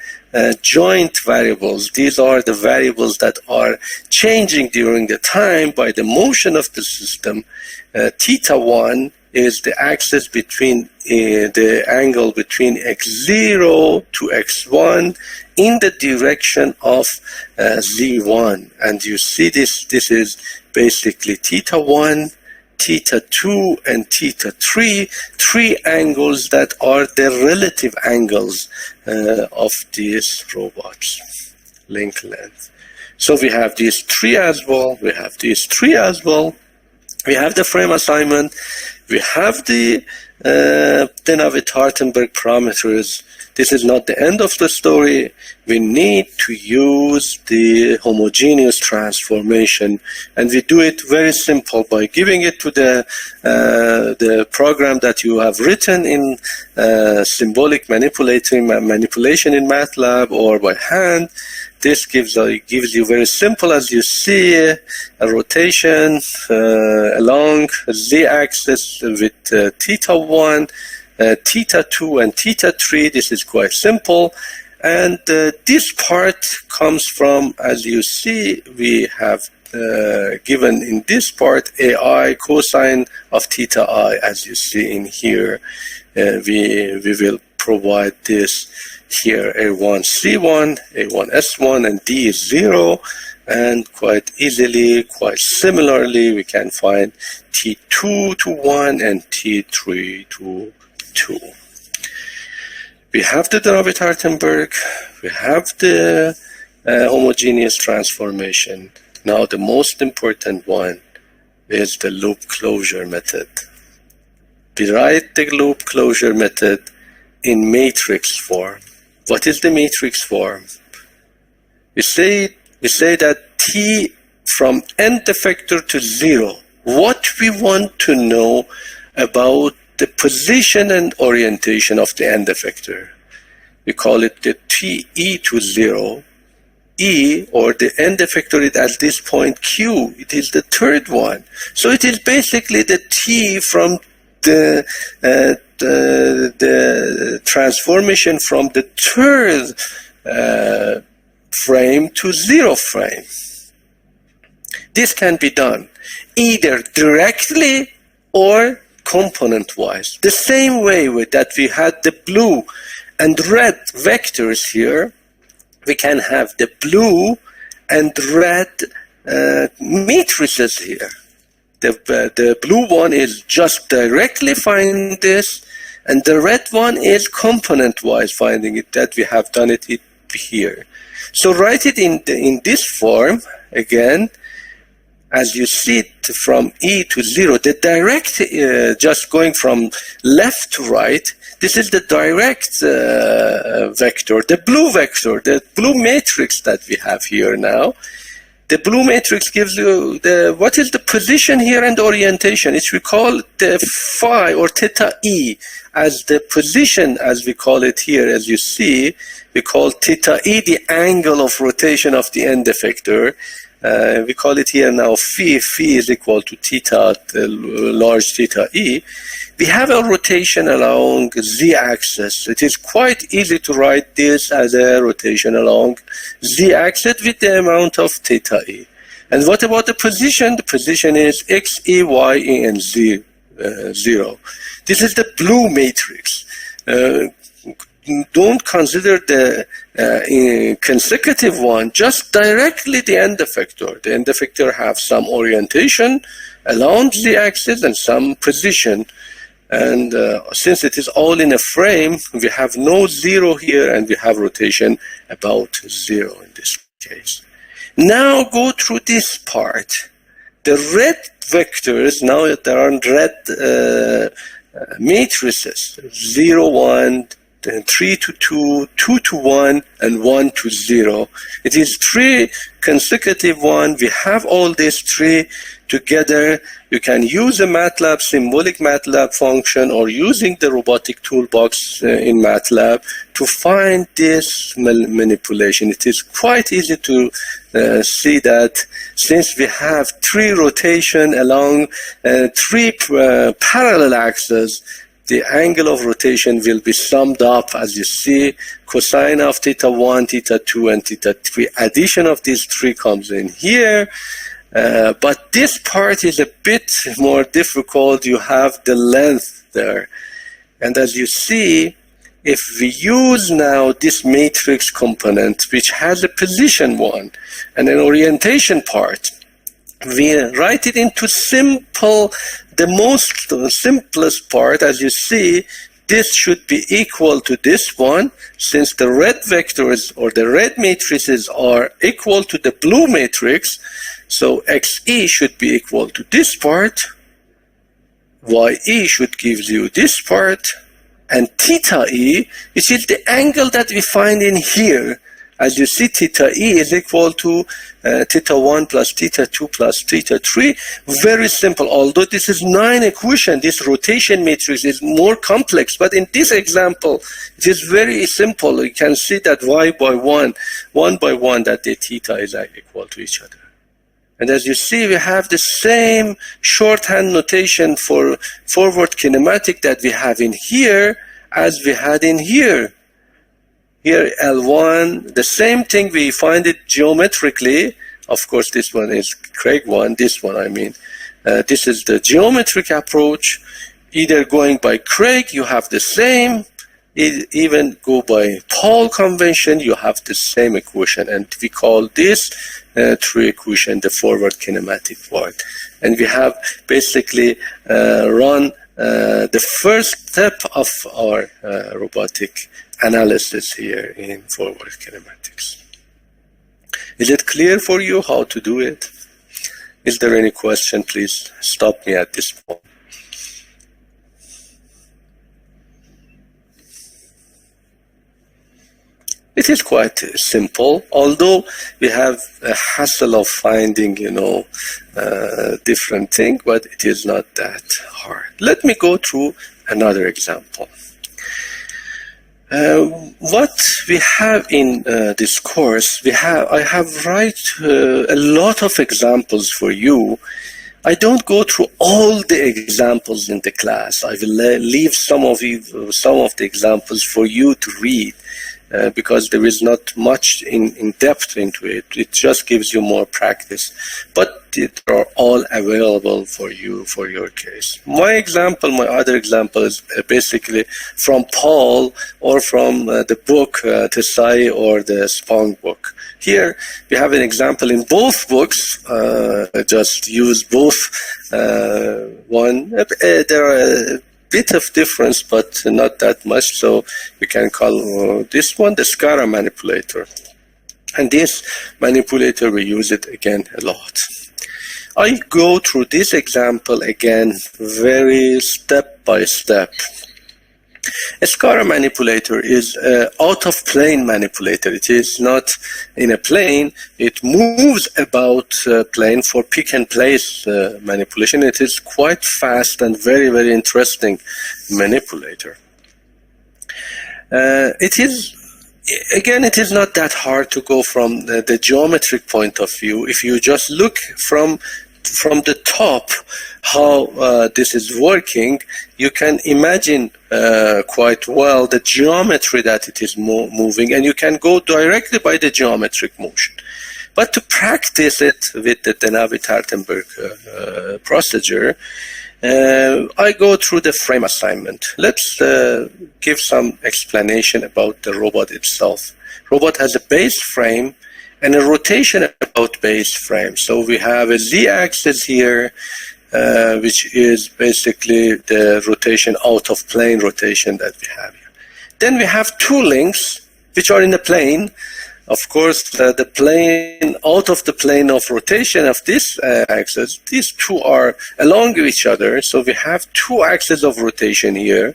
joint variables. These are the variables that are changing during the time by the motion of the system. Theta 1 is the axis between the angle between x0 to x1 in the direction of z1. And you see this is basically theta 1, theta 2, and theta 3, three angles that are the relative angles of these robots, link length. So we have these three as well, we have these three as well, we have the frame assignment, we have the Navitar-Hartenberg parameters. This is not the end of the story. We need to use the homogeneous transformation, and we do it very simple by giving it to the program that you have written in symbolic manipulation in MATLAB or by hand. This gives you very simple, as you see, a rotation along z-axis with theta 1, theta 2, and theta 3. This is quite simple. And this part comes from, as you see, we have given in this part AI cosine of theta I, as you see in here. We will provide this here, A1 C1, A1 S1, and D is 0. And quite easily, quite similarly, we can find T2 to 1 and T3 to 2. We have the Navitar-Hartenberg, we have the homogeneous transformation. Now the most important one is the loop closure method. We write the loop closure method in matrix form. What is the matrix form? We say that T from end effector to 0. What we want to know about the position and orientation of the end effector. We call it the TE to 0. E, or the end effector, is at this point Q. It is the third one. So it is basically the T from the transformation from the third frame to 0 frame. this can be done either directly or component-wise. The same way that we had the blue and red vectors here, we can have the blue and red matrices here. The blue one is just directly finding this, and the red one is component-wise finding it, that we have done it here. So write it in this form again. As you see it from E to 0, the direct, just going from left to right, this is the direct vector, the blue vector, the blue matrix that we have here now. The blue matrix gives you what is the position here and the orientation. It's we call the phi or theta E as the position, as we call it here, as you see. We call theta E the angle of rotation of the end effector. We call it here now phi. Phi is equal to theta, large theta E. We have a rotation along z-axis. It is quite easy to write this as a rotation along z-axis with the amount of theta E. And what about the position? The position is x, e, y, e, and z, 0. This is the blue matrix. Don't consider the consecutive one, just directly the end effector. The end effector have some orientation along the axis and some position. And since it is all in a frame, we have no 0 here, and we have rotation about 0 in this case. Now go through this part. The red vectors, now there are red matrices, 0, 1, 3 to 2, 2 to 1, and 1 to 0. It is 3 consecutive one. We have all these 3 together. You can use a MATLAB, symbolic MATLAB function, or using the robotic toolbox in MATLAB to find this manipulation. It is quite easy to see that since we have 3 rotation along 3 parallel axes, the angle of rotation will be summed up, as you see, cosine of theta 1, theta 2, and theta 3. Addition of these 3 comes in here. But this part is a bit more difficult. You have the length there. And as you see, if we use now this matrix component, which has a position one and an orientation part, we write it into simple, the most simplest part. As you see, this should be equal to this one, since the red vectors or the red matrices are equal to the blue matrix. So XE should be equal to this part, YE should give you this part, and theta E, which is the angle that we find in here. As you see, theta E is equal to theta 1 plus theta 2 plus theta 3. Very simple. Although this is 9 equation, this rotation matrix is more complex. But in this example, it is very simple. You can see that y by 1 by 1, that the theta is equal to each other. And as you see, we have the same shorthand notation for forward kinematic that we have in here as we had in here. Here, L1, the same thing, we find it geometrically. Of course, this one is Craig one, this one, I mean. This is the geometric approach. Either going by Craig, you have the same. Even go by Paul convention, you have the same equation. And we call this 3 equation the forward kinematic part. And we have basically run the first step of our robotic analysis here in forward kinematics. Is it clear for you how to do it? Is there any question? Please stop me at this point. It is quite simple, although we have a hassle of finding, different thing, but it is not that hard. Let me go through another example. What we have in this course, I have write a lot of examples for you. I don't go through all the examples in the class. I will leave some of the examples for you to read. because there is not much in depth into it. It just gives you more practice. But they are all available for you for your case. My other example is basically from Paul or from the book Tesai or the Spong book. Here we have an example in both books. Just use both. There are a bit of difference, but not that much. So we can call this one the SCARA manipulator. And this manipulator, we use it again a lot. I go through this example again very step by step. A SCARA manipulator is an out-of-plane manipulator. It is not in a plane. It moves about plane for pick-and-place manipulation. It is quite fast and very, very interesting manipulator. It is not that hard to go from the geometric point of view. If you just look from the top how this is working, you can imagine quite well the geometry that it is moving, and you can go directly by the geometric motion. But to practice it with the Navitar-Hartenberg procedure, I go through the frame assignment. Let's give some explanation about the robot itself. Robot has a base frame and a rotation about base frame. So we have a z-axis here, which is basically the rotation out of plane rotation that we have here. Then we have two links which are in the plane. Of course, the plane, out of the plane of rotation of this axis, these two are along each other. So we have two axes of rotation here.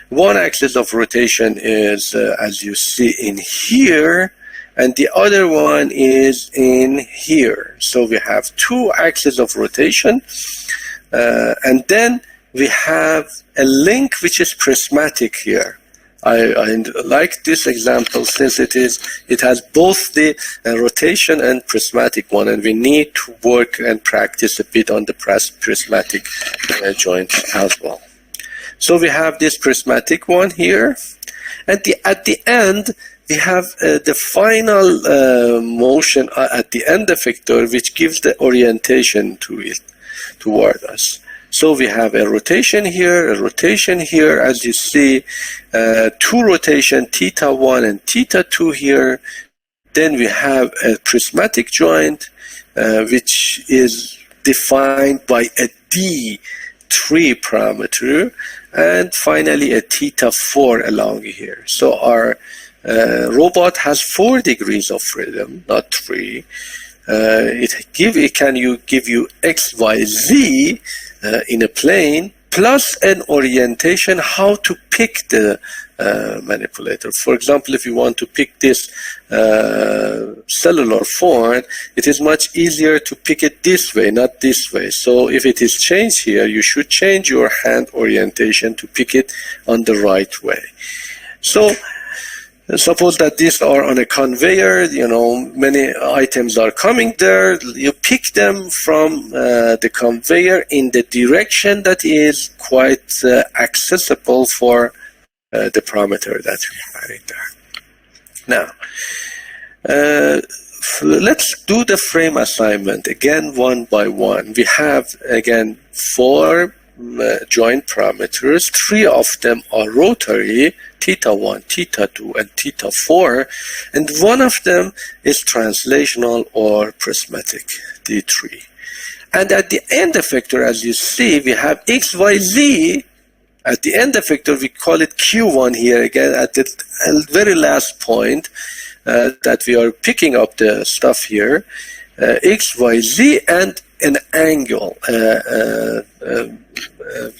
One axis of rotation is, as you see in here, and the other one is in here. So we have two axes of rotation, and then we have a link which is prismatic here. I like this example since it has both the rotation and prismatic one, and we need to work and practice a bit on the prismatic joint as well. So we have this prismatic one here, and at the end we have the final motion at the end effector, which gives the orientation to it toward us. So we have a rotation here, as you see, two rotation, theta 1 and theta 2 here. Then we have a prismatic joint, which is defined by a D3 parameter, and finally a theta 4 along here. So our robot has 4 degrees of freedom, not 3. It can give you x, y, z in a plane, plus an orientation how to pick the manipulator. For example, if you want to pick this cellular phone, it is much easier to pick it this way, not this way. So if it is changed here, you should change your hand orientation to pick it on the right way. So suppose that these are on a conveyor, many items are coming there. You pick them from the conveyor in the direction that is quite accessible for the parameter that we have in there. Now, let's do the frame assignment again one by one. We have again 4 joint parameters. 3 of them are rotary, theta 1, theta 2, and theta 4, and one of them is translational or prismatic, D3. And at the end effector, as you see, we have x, y, z. At the end effector, we call it Q1 here again at the very last point that we are picking up the stuff here, x, y, z, and an angle,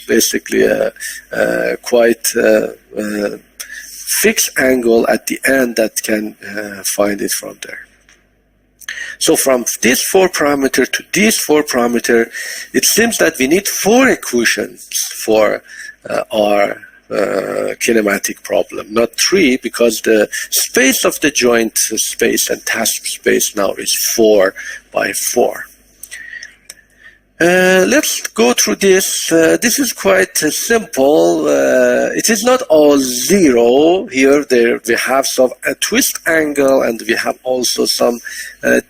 basically a quite fixed angle at the end that can find it from there. So from this 4 parameter to this 4 parameter, it seems that we need 4 equations for our kinematic problem, not 3, because the space of the joint space and task space now is 4 by 4. Let's go through this. This is quite simple. It is not all zero. Here we have some twist angle, and we have also some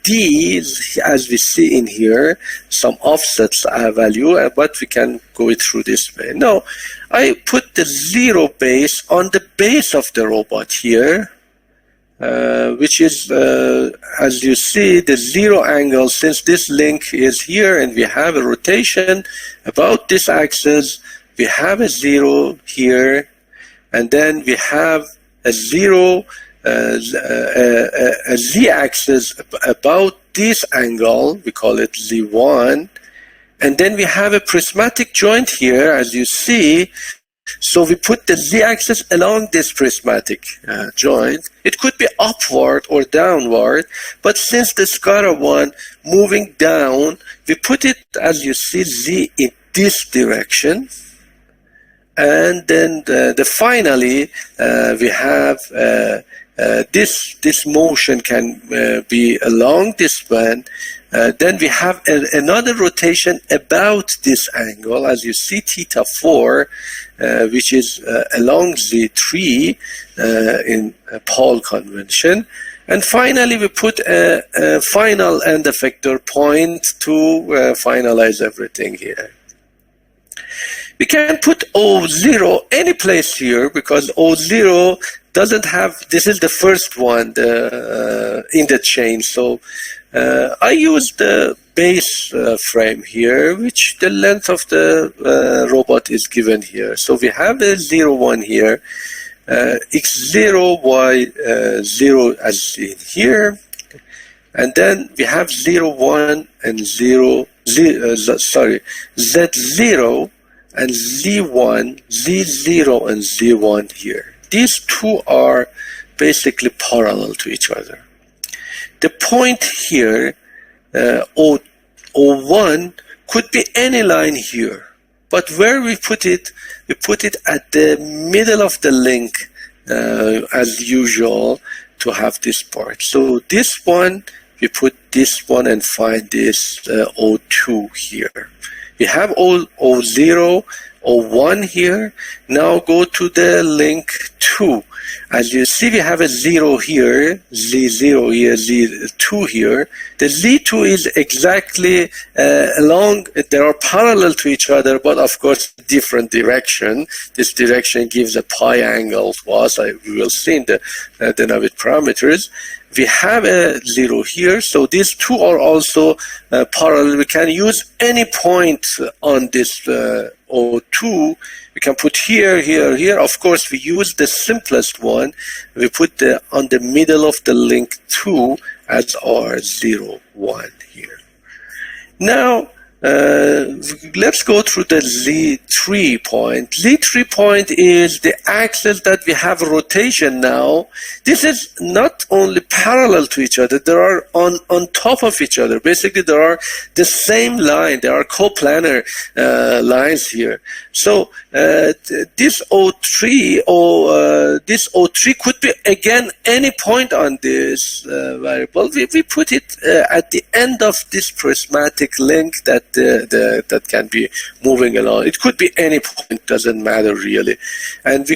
D's, as we see in here, some offsets value, but we can go it through this way. Now, I put the zero base on the base of the robot here, which is, as you see, the zero angle, since this link is here and we have a rotation about this axis, we have a zero here, and then we have a zero, a z-axis about this angle, we call it z1, and then we have a prismatic joint here, as you see. So we put the z-axis along this prismatic joint. It could be upward or downward, but since the scatter one moving down, we put it, as you see, z in this direction. And then finally, we have this motion can be along this band. Then we have another rotation about this angle, as you see, theta 4, which is along Z3 in Paul convention. And finally, we put a final end effector point to finalize everything here. We can put O0 any place here, because O0 doesn't have, this is the first one in the chain. So I use the base frame here, which the length of the robot is given here. So we have the 0, 1 here, x0, y0 as seen here. And then we have 0, 1 and z0 and z1, z0 and z1 here. These two are basically parallel to each other. The point here, O1, could be any line here, but where we put it at the middle of the link, as usual, to have this part. So this one, we put this one and find this O2 here. We have O0, O1 here. Now go to the link 2. As you see, we have a 0 here, Z0 here, Z2 here. The Z2 is exactly along, they are parallel to each other, but of course, different direction. This direction gives a pi angle to us. We will see in the Navitar parameters. We have a 0 here, so these two are also parallel. We can use any point on this O2. We can put here, here, here. Of course, we use the simplest one. We put on the middle of the link 2 as our 0, 1 here. Now, let's go through the Z3 point. Z3 point is the axis that we have rotation now. This is not only parallel to each other, they are on top of each other. Basically, there are the same line. There are coplanar lines here. So this O3 or this O3 could be again any point on this variable. We put it at the end of this prismatic link that that can be moving along. It could be any point, doesn't matter really. And we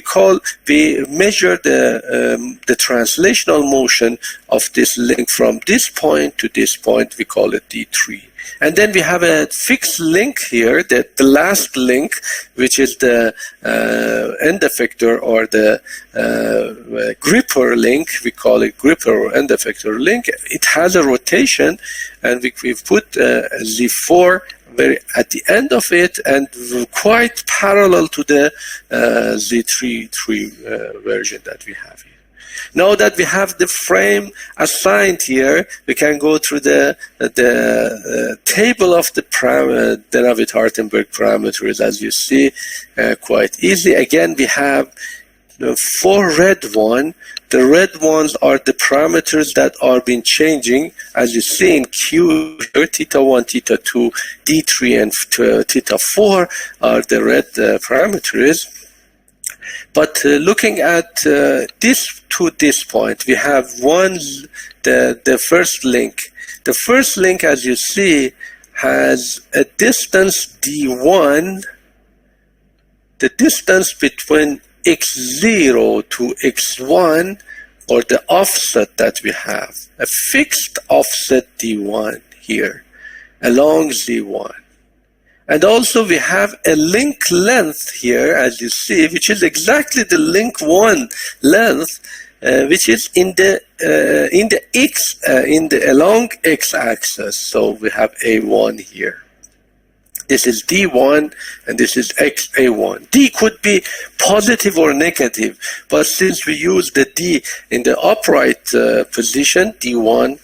measure the translational motion of this link from this point to this point. We call it D3. And then we have a fixed link here, the last link, which is the end effector or the gripper link. We call it gripper or end effector link. It has a rotation, and we put Z4 at the end of it, and quite parallel to the Z3 version that we have here. Now that we have the frame assigned here, we can go through the table of the Navitar Hartenberg parameters, as you see, quite easy. Again, we have the 4 red ones. The red ones are the parameters that are been changing, as you see in Q here, theta 1, theta 2, D3, and theta 4 are the red parameters. But looking at this to this point, we have the first link. The first link, as you see, has a distance d1, the distance between x0 to x1, or the offset that we have, a fixed offset d1 here along z1. And also we have a link length here, as you see, which is exactly the link 1 length, which is along x-axis. So we have a1 here. This is d1 and this is xa1. D could be positive or negative, but since we use the d in the upright position, d1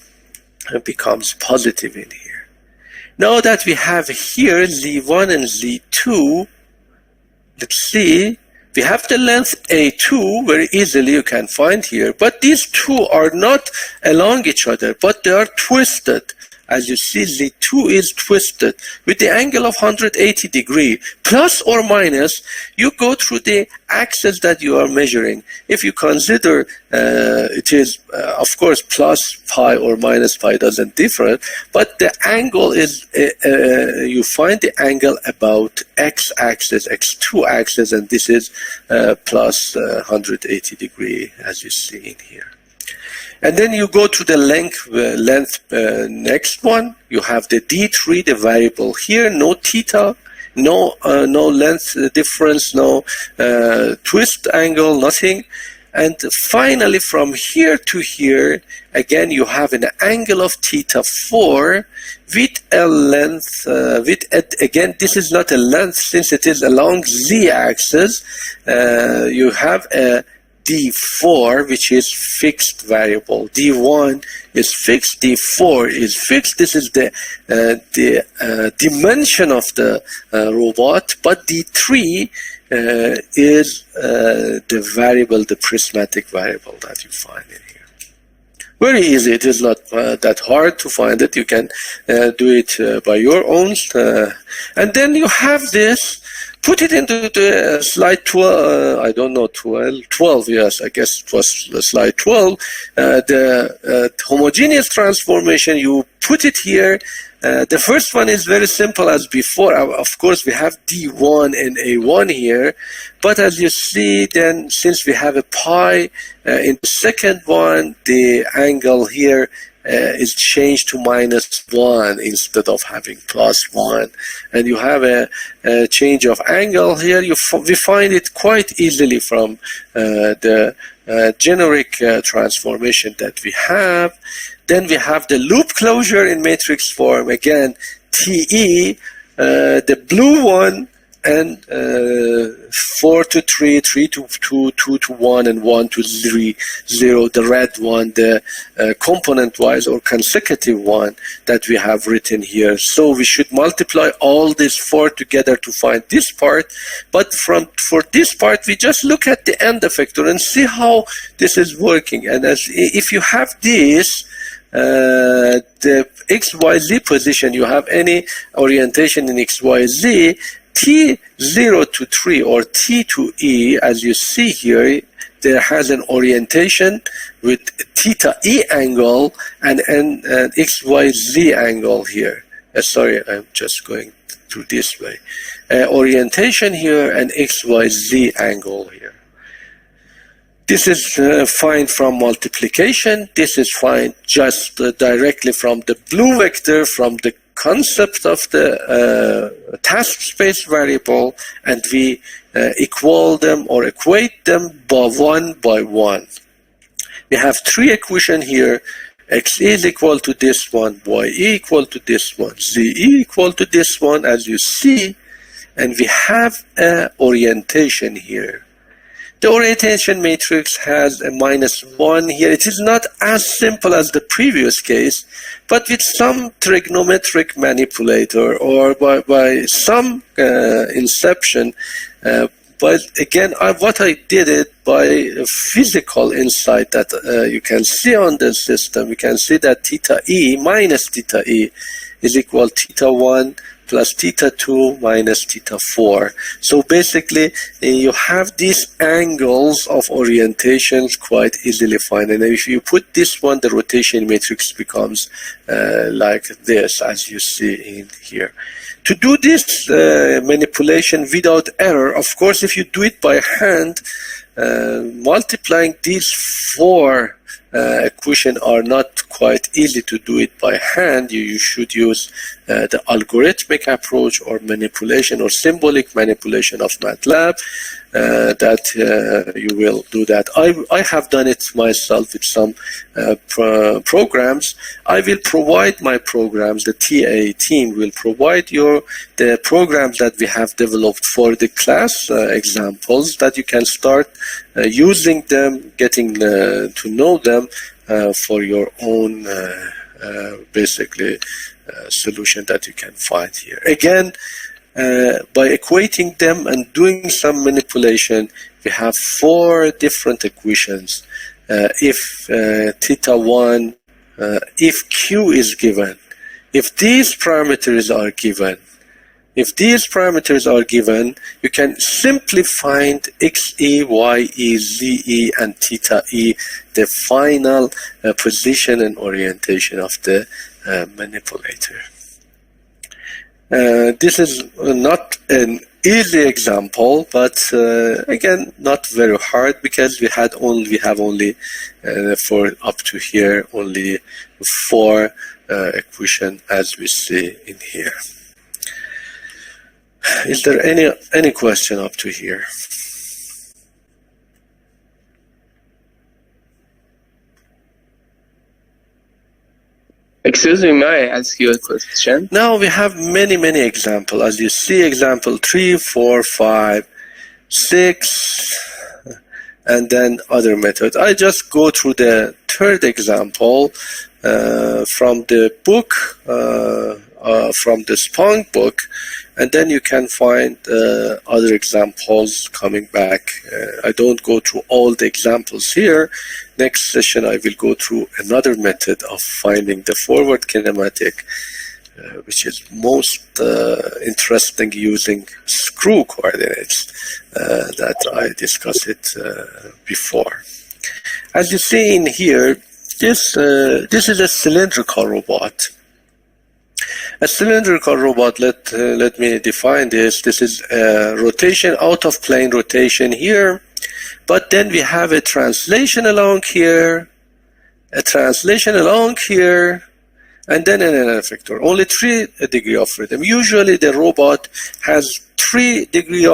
becomes positive in here. Now that we have here z1 and z2, let's see, we have the length a2 very easily you can find here, but these two are not along each other, but they are twisted. As you see, z2 is twisted with the angle of 180 degrees, plus or minus. You go through the axis that you are measuring. If you consider it is, of course, plus pi or minus pi doesn't differ, but the angle is, you find the angle about x-axis, x2 axis, and this is plus 180 degrees, as you see in here. And then you go to the length next one. You have the d3, the variable here, no theta, no length difference, no twist angle, nothing. And finally, from here to here, again, you have an angle of theta 4 with a length, again, this is not a length since it is along z-axis. You have a d4, which is fixed variable. d1 is fixed, d4 is fixed. This is the dimension of the robot, but d3 is the variable, the prismatic variable that you find in here. Very easy. It is not that hard to find it. You can do it by your own. And then you have this. Put it into the slide 12, I don't know, 12, yes, I guess it was slide 12. The homogeneous transformation, you put it here. The first one is very simple as before. Of course, we have D1 and A1 here. But as you see, then, since we have a pi in the second one, the angle here is changed to -1 instead of having +1, and you have a change of angle here. We find it quite easily from the generic transformation that we have. Then we have the loop closure in matrix form. Again, TE, the blue one, and 4 to 3, 3 to 2, 2 to 1, and 1 to 3, 0, the red one, the component-wise or consecutive one that we have written here. So we should multiply all these 4 together to find this part. But for this part, we just look at the end effector and see how this is working. And if you have this, the XYZ position, you have any orientation in XYZ, T0 to 3 or T to E, as you see here, there has an orientation with theta E angle and an XYZ angle here. Sorry, I'm just going through this way. Orientation here and XYZ angle here. This is fine from multiplication. This is fine just directly from the blue vector, from the concept of the task space variable, and we equal them or equate them by 1 by 1. We have 3 equations here. X is equal to this one, Y equal to this one, Z equal to this one, as you see, and we have an orientation here. The orientation matrix has a -1 here. It is not as simple as the previous case, but with some trigonometric manipulator or by some inception. But again, what I did it by a physical insight that you can see on the system. You can see that theta E minus theta E is equal to theta 1 plus theta 2 minus theta 4. So basically, you have these angles of orientations quite easily find. And if you put this one, the rotation matrix becomes like this, as you see in here. To do this manipulation without error, of course, if you do it by hand, multiplying these 4 equations are not quite easy to do it by hand. You should use the algorithmic approach or manipulation or symbolic manipulation of MATLAB that you will do that. I have done it myself with some programs. I will provide my programs, the TA team will provide you the programs that we have developed for the class examples that you can start using them, getting to know them for your own basically solution that you can find here. Again, by equating them and doing some manipulation, we have 4 different equations. If theta 1, if Q is given, if these parameters are given, you can simply find XE, YE, ZE, and theta E, the final position and orientation of the manipulator. This is not an easy example, but again, not very hard because we have only for up to here only 4 equations as we see in here. Is there any question up to here? Excuse me, may I ask you a question? Now we have many examples. As you see, example 3, 4, 5, 6, and then other methods. I just go through the 3rd example from the book, from the Spong book, and then you can find other examples coming back. I don't go through all the examples here. Next session I will go through another method of finding the forward kinematic, which is most interesting using screw coordinates that I discussed it before. As you see in here, this is a cylindrical robot. A cylindrical robot, let me define this. This is a rotation, out of plane rotation here, but then we have a translation along here, a translation along here, and then an effector. Only 3 degrees of freedom. Usually the robot has 3 degrees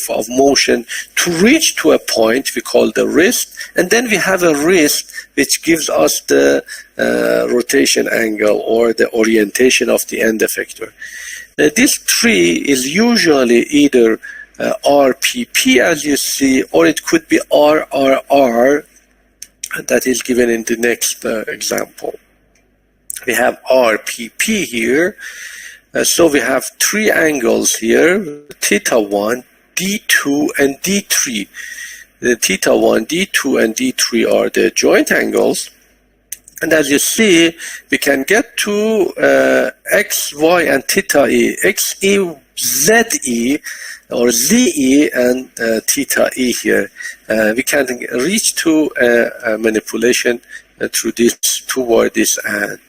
of motion to reach to a point we call the wrist, and then we have a wrist which gives us the rotation angle or the orientation of the end effector. This 3 is usually either RPP as you see, or it could be RRR, that is given in the next example. We have RPP here. So we have 3 angles here, theta 1, D2, and D3. The theta 1, D2, and D3 are the joint angles. And as you see, we can get to X, Y, and theta E, X, E, Z, E, or Z, E, and theta E here. We can reach to a manipulation through this, toward this end.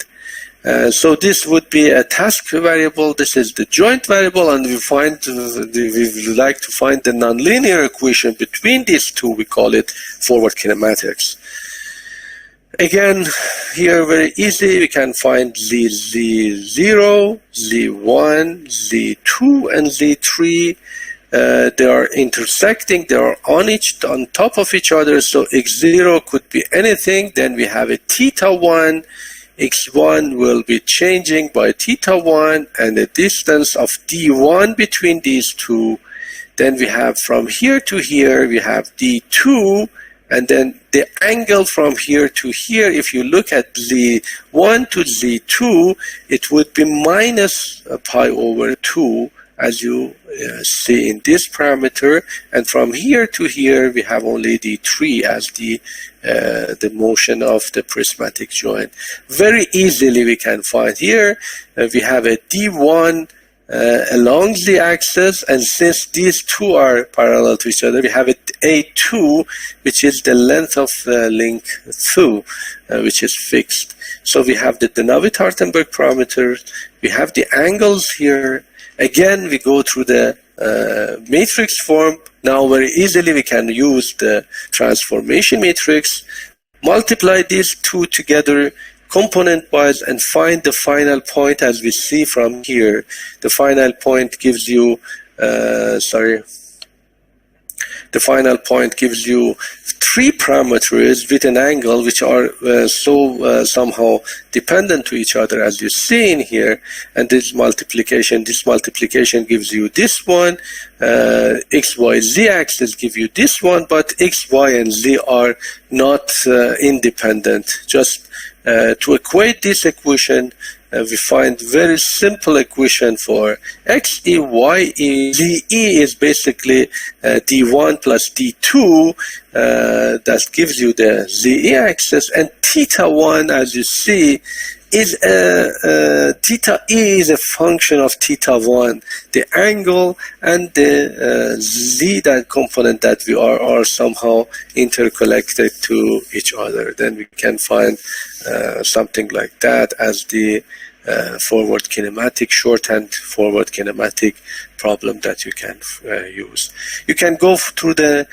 So this would be a task variable. This is the joint variable, and we would like to find the nonlinear equation between these 2. We call it forward kinematics. Again, here very easy. We can find Z0, Z1, Z2, and Z3. They are intersecting. They are on top of each other. So X0 could be anything. Then we have a theta 1. X1 will be changing by theta 1 and the distance of D1 between these 2. Then we have from here to here, we have D2, and then the angle from here to here, if you look at Z1 to Z2, it would be minus pi over 2, as you see in this parameter. And from here to here, we have only D3 as the the motion of the prismatic joint. Very easily we can find here, we have a D1 along the axis, and since these two are parallel to each other, we have a A2, which is the length of the link 2, which is fixed. So we have the Navitar Hartenberg parameters, we have the angles here. Again, we go through the matrix form. Now very easily we can use the transformation matrix, multiply these two together component-wise, and find the final point. As we see from here, the final point gives you, the final point gives you 3 parameters with an angle which are somehow dependent to each other, as you see in here. And this multiplication gives you this one. X, Y, Z axis give you this one, but X, Y, and Z are not independent. Just to equate this equation, we find very simple equation for XE, YE. ZE is basically D1 plus D2. That gives you the ZE axis, and theta 1, as you see, is theta E is a function of theta 1. The angle and the Z, that component that we are somehow interconnected to each other. Then we can find something like that as the forward kinematic, shorthand forward kinematic problem that you can use. You can go through the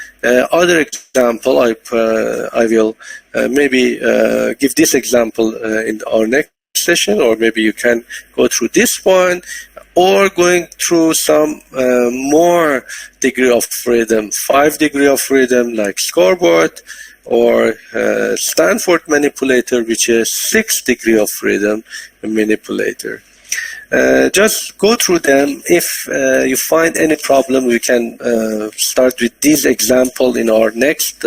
other example. I will maybe give this example in our next session, or maybe you can go through this one, or going through some more degree of freedom, 5 degree of freedom like scoreboard, or Stanford manipulator, which is 6 degree of freedom manipulator. Just go through them. If you find any problem, we can start with this example in our next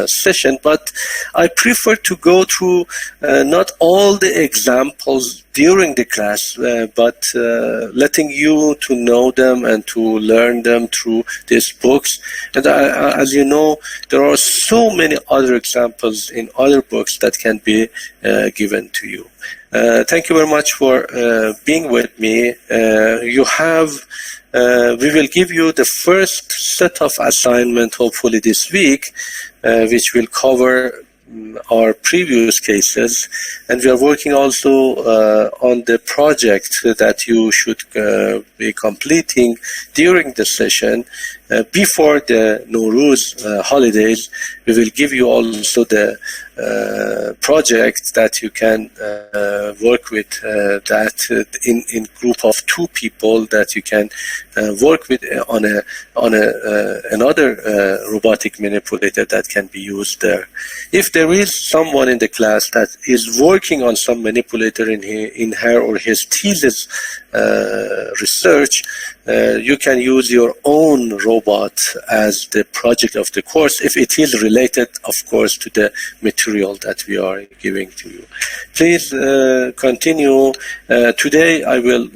session, but I prefer to go through not all the examples during the class, but letting you to know them and to learn them through these books. And as you know, there are so many other examples in other books that can be given to you. Thank you very much for being with me. We will give you the first set of assignment hopefully this week, which will cover our previous cases, and we are working also on the project that you should be completing during the session. Before the Nowruz holidays, we will give you also the project that you can work with, that in group of 2 people that you can work with on another robotic manipulator that can be used there. If there is someone in the class that is working on some manipulator in her or his thesis research, you can use your own robot as the project of the course, if it is related, of course, to the material that we are giving to you. Please continue. Today I will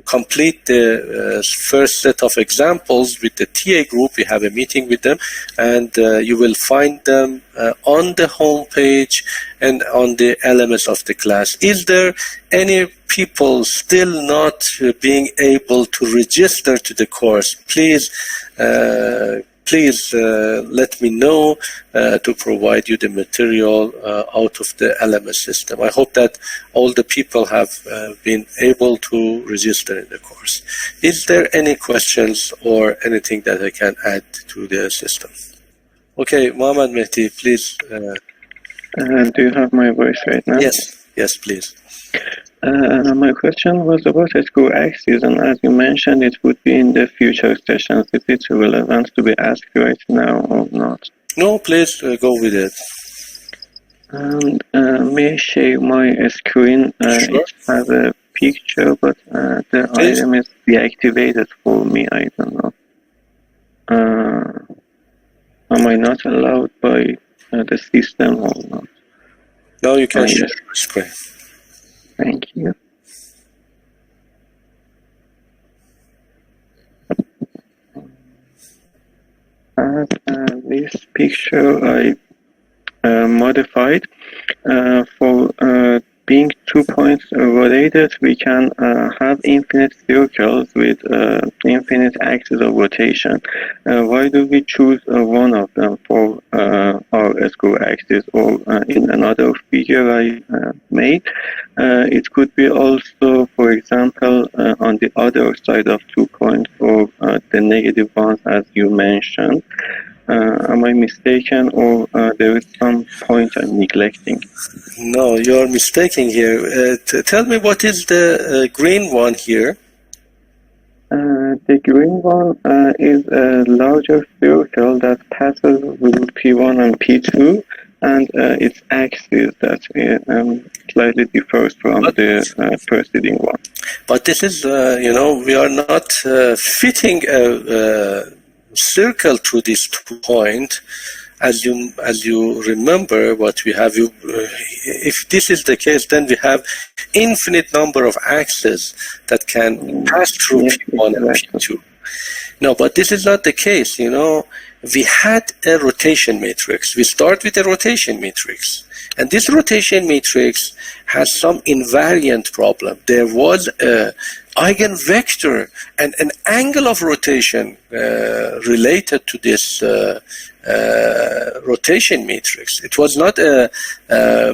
complete the first set of examples with the TA group. We have a meeting with them, and you will find them on the home page and on the LMS of the class. Is there any people still not being able to register to the course? Please let me know to provide you the material out of the LMS system. I hope that all the people have been able to register in the course. Is there any questions or anything that I can add to the system? Okay, Mohammed Mehdi, please. Do you have my voice right now? Yes, please. My question was about the screw axis, and as you mentioned, it would be in the future sessions. Is it relevant to be asked right now or not? No, please go with it. And may I share my screen? Sure. It has a picture, but the Please. item is deactivated for me. I don't know. Am I not allowed by the system or not? Now you can share Yes. your screen. Thank you. This picture, I modified. For being 2 points rotated, we can have infinite circles with infinite axes of rotation. Why do we choose one of them for our screw axis? Or in another figure I made, it could be also, for example, on the other side of 2 points, or the negative ones as you mentioned. Am I mistaken, or there is some point I'm neglecting? No, you're mistaken here. Tell me, what is the green one here? The green one is a larger circle that passes through P1 and P2, and its axis that slightly differs from the preceding one. But this is, we are not fitting a circle to this point. As you remember what we have, if this is the case, then we have infinite number of axes that can pass through P1 and P2. No, but this is not the case. We had a rotation matrix. We start with a rotation matrix. And this rotation matrix has some invariant problem. There was an eigenvector and an angle of rotation related to this rotation matrix. It was not a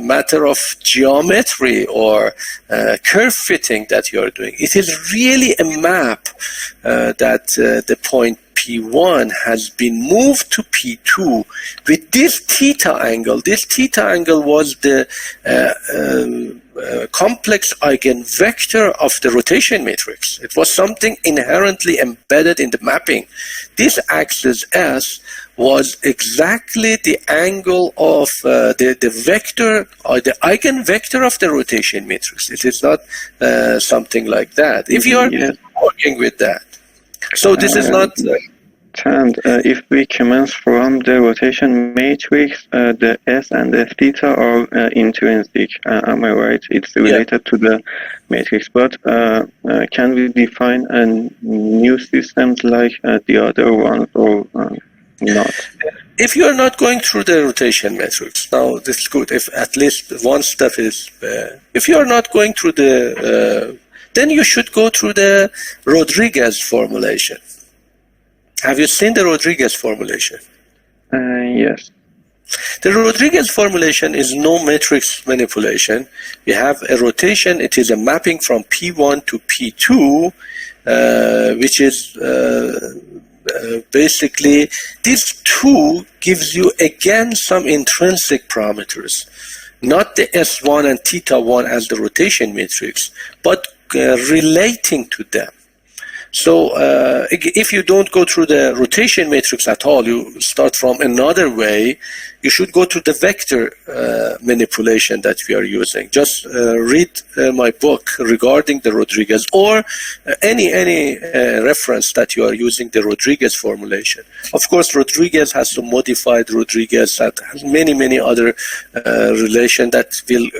matter of geometry or curve fitting that you are doing. It is really a map that the point P1 has been moved to P2 with this theta angle. This theta angle was the complex eigenvector of the rotation matrix. It was something inherently embedded in the mapping. This axis S was exactly the angle of the vector or the eigenvector of the rotation matrix. It is not something like that. If you are working with that. So this is not... And if we commence from the rotation matrix, the S and the theta are intrinsic. Am I right? It's related to the matrix. But can we define a new systems like the other ones, or not? If you are not going through the rotation matrix, now this is good. If at least one step is... if you are not going through the... then you should go through the Rodriguez formulation. Have you seen the Rodriguez formulation? Yes. The Rodriguez formulation is no matrix manipulation. We have a rotation. It is a mapping from P1 to P2, which is basically, this 2 gives you again some intrinsic parameters. Not the S1 and theta 1 as the rotation matrix, but relating to them. So if you don't go through the rotation matrix at all, you start from another way, you should go to the vector manipulation that we are using. Just read my book regarding the Rodriguez, or any reference that you are using the Rodriguez formulation. Of course, Rodriguez has some modified Rodriguez that has many other relation that will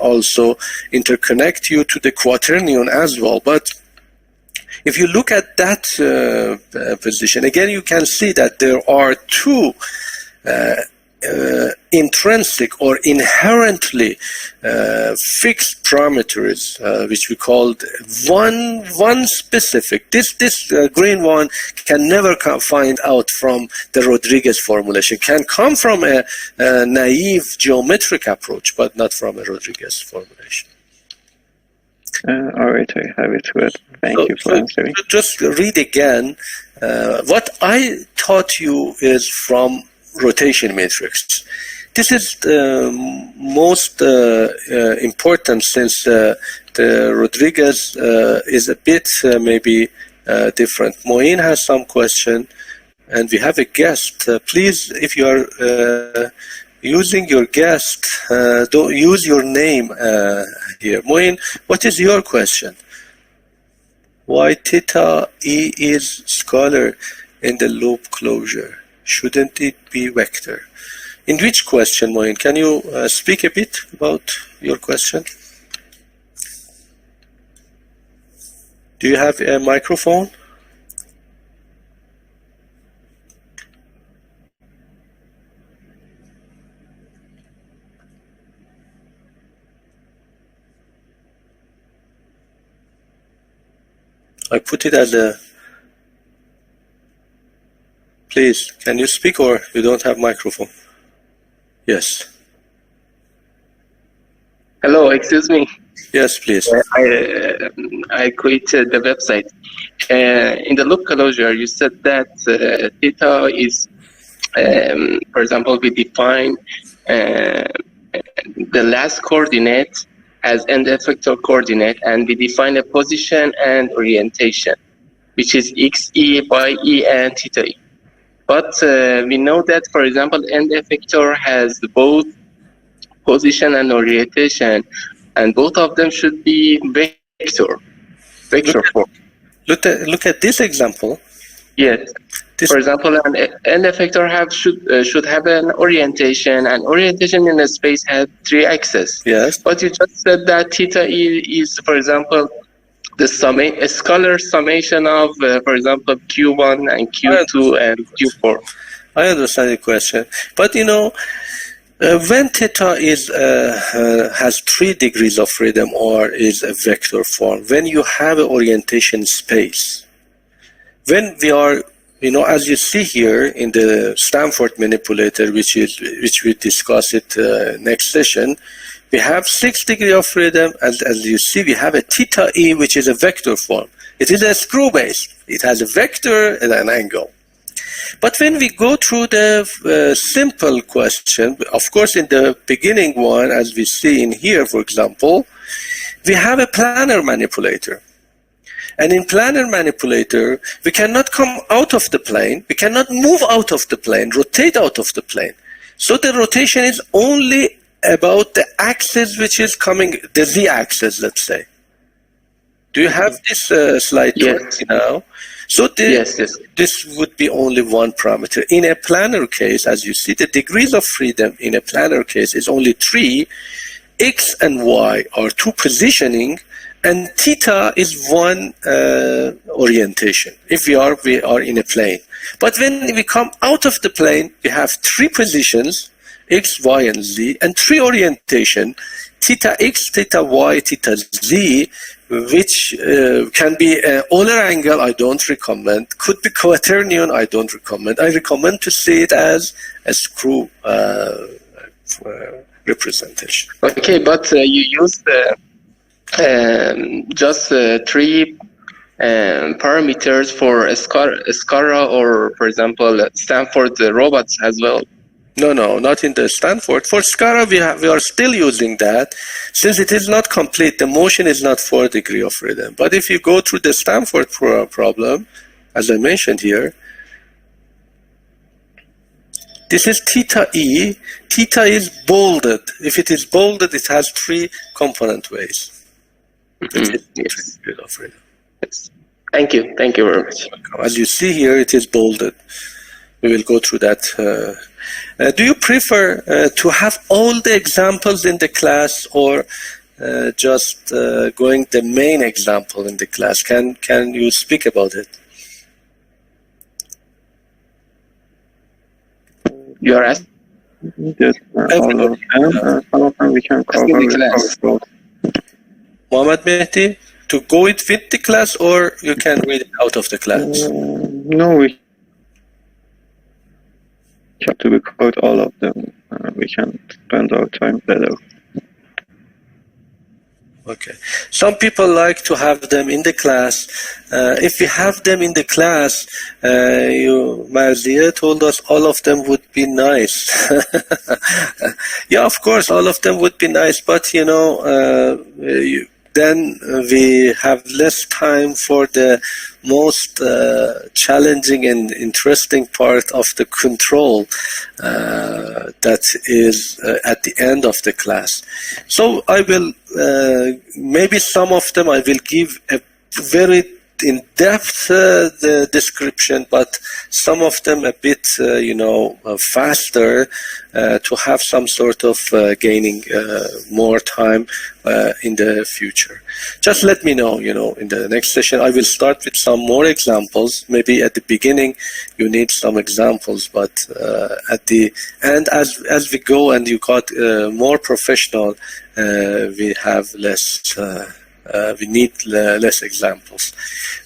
also interconnect you to the quaternion as well. But if you look at that position, again, you can see that there are 2 intrinsic or inherently fixed parameters, which we called one specific. This green one can never find out from the Rodriguez formulation. Can come from a naive geometric approach, but not from a Rodriguez formulation. All right, I have it read. Thank you for answering. Just read again. What I taught you is from rotation matrix. This is the most important, since the Rodriguez is a bit maybe different. Moin has some question, and we have a guest. Please, if you are using your guest, don't use your name here. Moin, what is your question? Why theta E is scalar in the loop closure? Shouldn't it be vector? In which question, Moin? Can you speak a bit about your question? Do you have a microphone? I put it as a... Please, can you speak or you don't have microphone? Yes. Hello, excuse me. Yes, please. I created the website. In the loop closure, you said that theta is, for example, we define the last coordinate as end effector coordinate, and we define a position and orientation, which is x, e, y, e, and theta e. But we know that, for example, end effector has both position and orientation, and both of them should be vector form. Look at this example. Yes. For example, an end effector should have an orientation, and orientation in a space has 3 axes. Yes. But you just said that theta e is, for example, the a scalar summation of, for example, Q1 and Q2 and Q4. I understand the question, but you know, when theta is has 3 degrees of freedom or is a vector form, when you have an orientation space, when we are, you know, as you see here in the Stanford manipulator, which we discuss it next session, we have 6 degrees of freedom, and as you see, we have a theta e, which is a vector form. It is a screw base. It has a vector and an angle. But when we go through the simple question, of course, in the beginning one, as we see in here, for example, we have a planar manipulator. And in planar manipulator, we cannot come out of the plane, we cannot move out of the plane, rotate out of the plane. So the rotation is only about the axis which is coming, the z-axis, let's say. Do you have this slide now? So this would be only one parameter. In a planar case, as you see, the degrees of freedom in a planar case is only 3. X and Y are 2 positioning, and theta is 1 orientation, if we are in a plane. But when we come out of the plane, we have 3 positions, X, Y, and Z, and 3 orientation, theta X, theta Y, theta Z, which can be an Euler angle, I don't recommend. Could be quaternion, I don't recommend. I recommend to see it as a screw representation. Okay, but you used just 3 parameters for SCARA or, for example, Stanford robots as well. No, not in the Stanford. For SCARA, we are still using that. Since it is not complete, the motion is not 4 degrees of freedom. But if you go through the Stanford problem, as I mentioned here, this is theta E. Theta is bolded. If it is bolded, it has 3 component ways. Yes. Degrees of freedom. Yes. Thank you very much. As you see here, it is bolded. We will go through that. Do you prefer to have all the examples in the class, or just going the main example in the class? Can you speak about it? You are asking? Yes, all of them. Some of them we can cover. Mohammed Mehdi, to go it with the class, or you can read it out of the class? No, we have to record all of them. We can spend our time better. Okay. Some people like to have them in the class. If we have them in the class, Marzia told us all of them would be nice. Yeah, of course, all of them would be nice, but you know, then we have less time for the most challenging and interesting part of the control that is at the end of the class. So I will, maybe some of them I will give a very in-depth the description, but some of them a bit, faster to have some sort of gaining more time in the future. Just let me know, in the next session. I will start with some more examples. Maybe at the beginning you need some examples, but at the end, as we go and you got more professional, we have less We need less examples.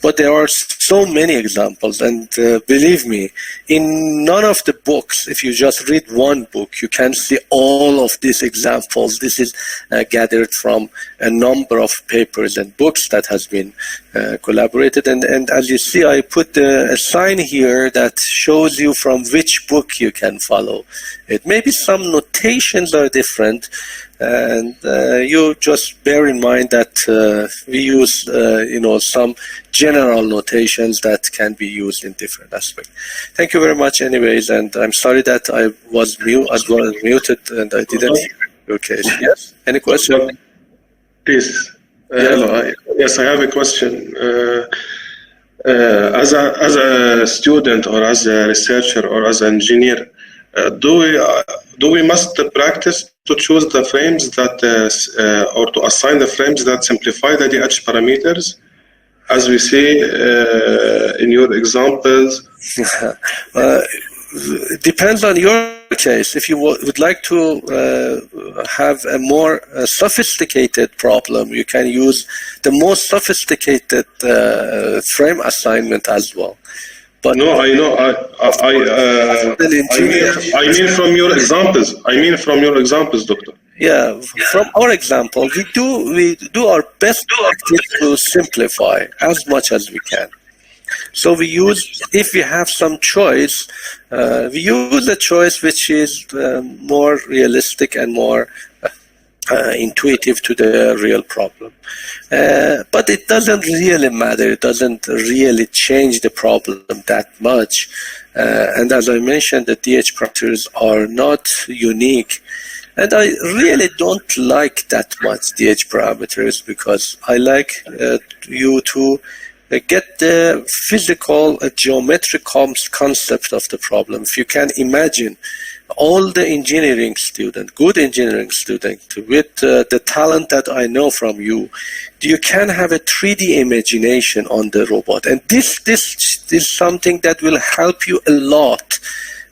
But there are so many examples, and believe me, in none of the books, if you just read one book, you can see all of these examples. This is gathered from a number of papers and books that has been collaborated. And as you see, I put a sign here that shows you from which book you can follow it. Maybe some notations are different, and you just bear in mind that we use some general notations that can be used in different aspects. Thank you very much anyways, and I'm sorry that I was muted and I didn't hear your case. Yes? Any question? Please. Hello. Yes, I have a question. As a student or as a researcher or as an engineer, do we must practice to choose the frames that or to assign the frames that simplify the DH parameters, as we see in your examples? Depends on your case. If you would like to have a more sophisticated problem, you can use the most sophisticated frame assignment as well. But no, I know. I mean from your examples. Doctor. Yeah, from our example, we do our best to simplify as much as we can. So we use, if we have some choice, we use a choice which is more realistic and more intuitive to the real problem. But it doesn't really matter. It doesn't really change the problem that much. And as I mentioned, the DH parameters are not unique. And I really don't like that much DH parameters, because I like you to get the physical, geometric concept of the problem. If you can imagine all the engineering student, good engineering student, with the talent that I know from you, you can have a 3D imagination on the robot. And this is something that will help you a lot,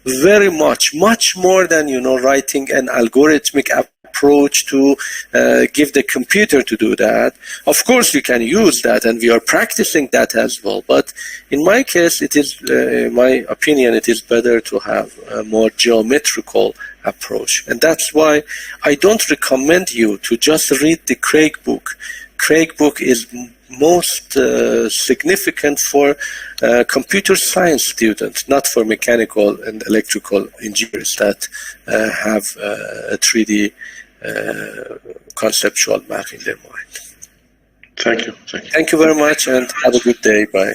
very much more than, writing an algorithmic approach to give the computer to do that. Of course, you can use that, and we are practicing that as well. But in my case, it is, in my opinion, it is better to have a more geometrical approach. And that's why I don't recommend you to just read the Craig book. Craig book is most significant for computer science students, not for mechanical and electrical engineers that have a 3D conceptual map in their mind. Thank you. Thank you very much, and have a good day. Bye.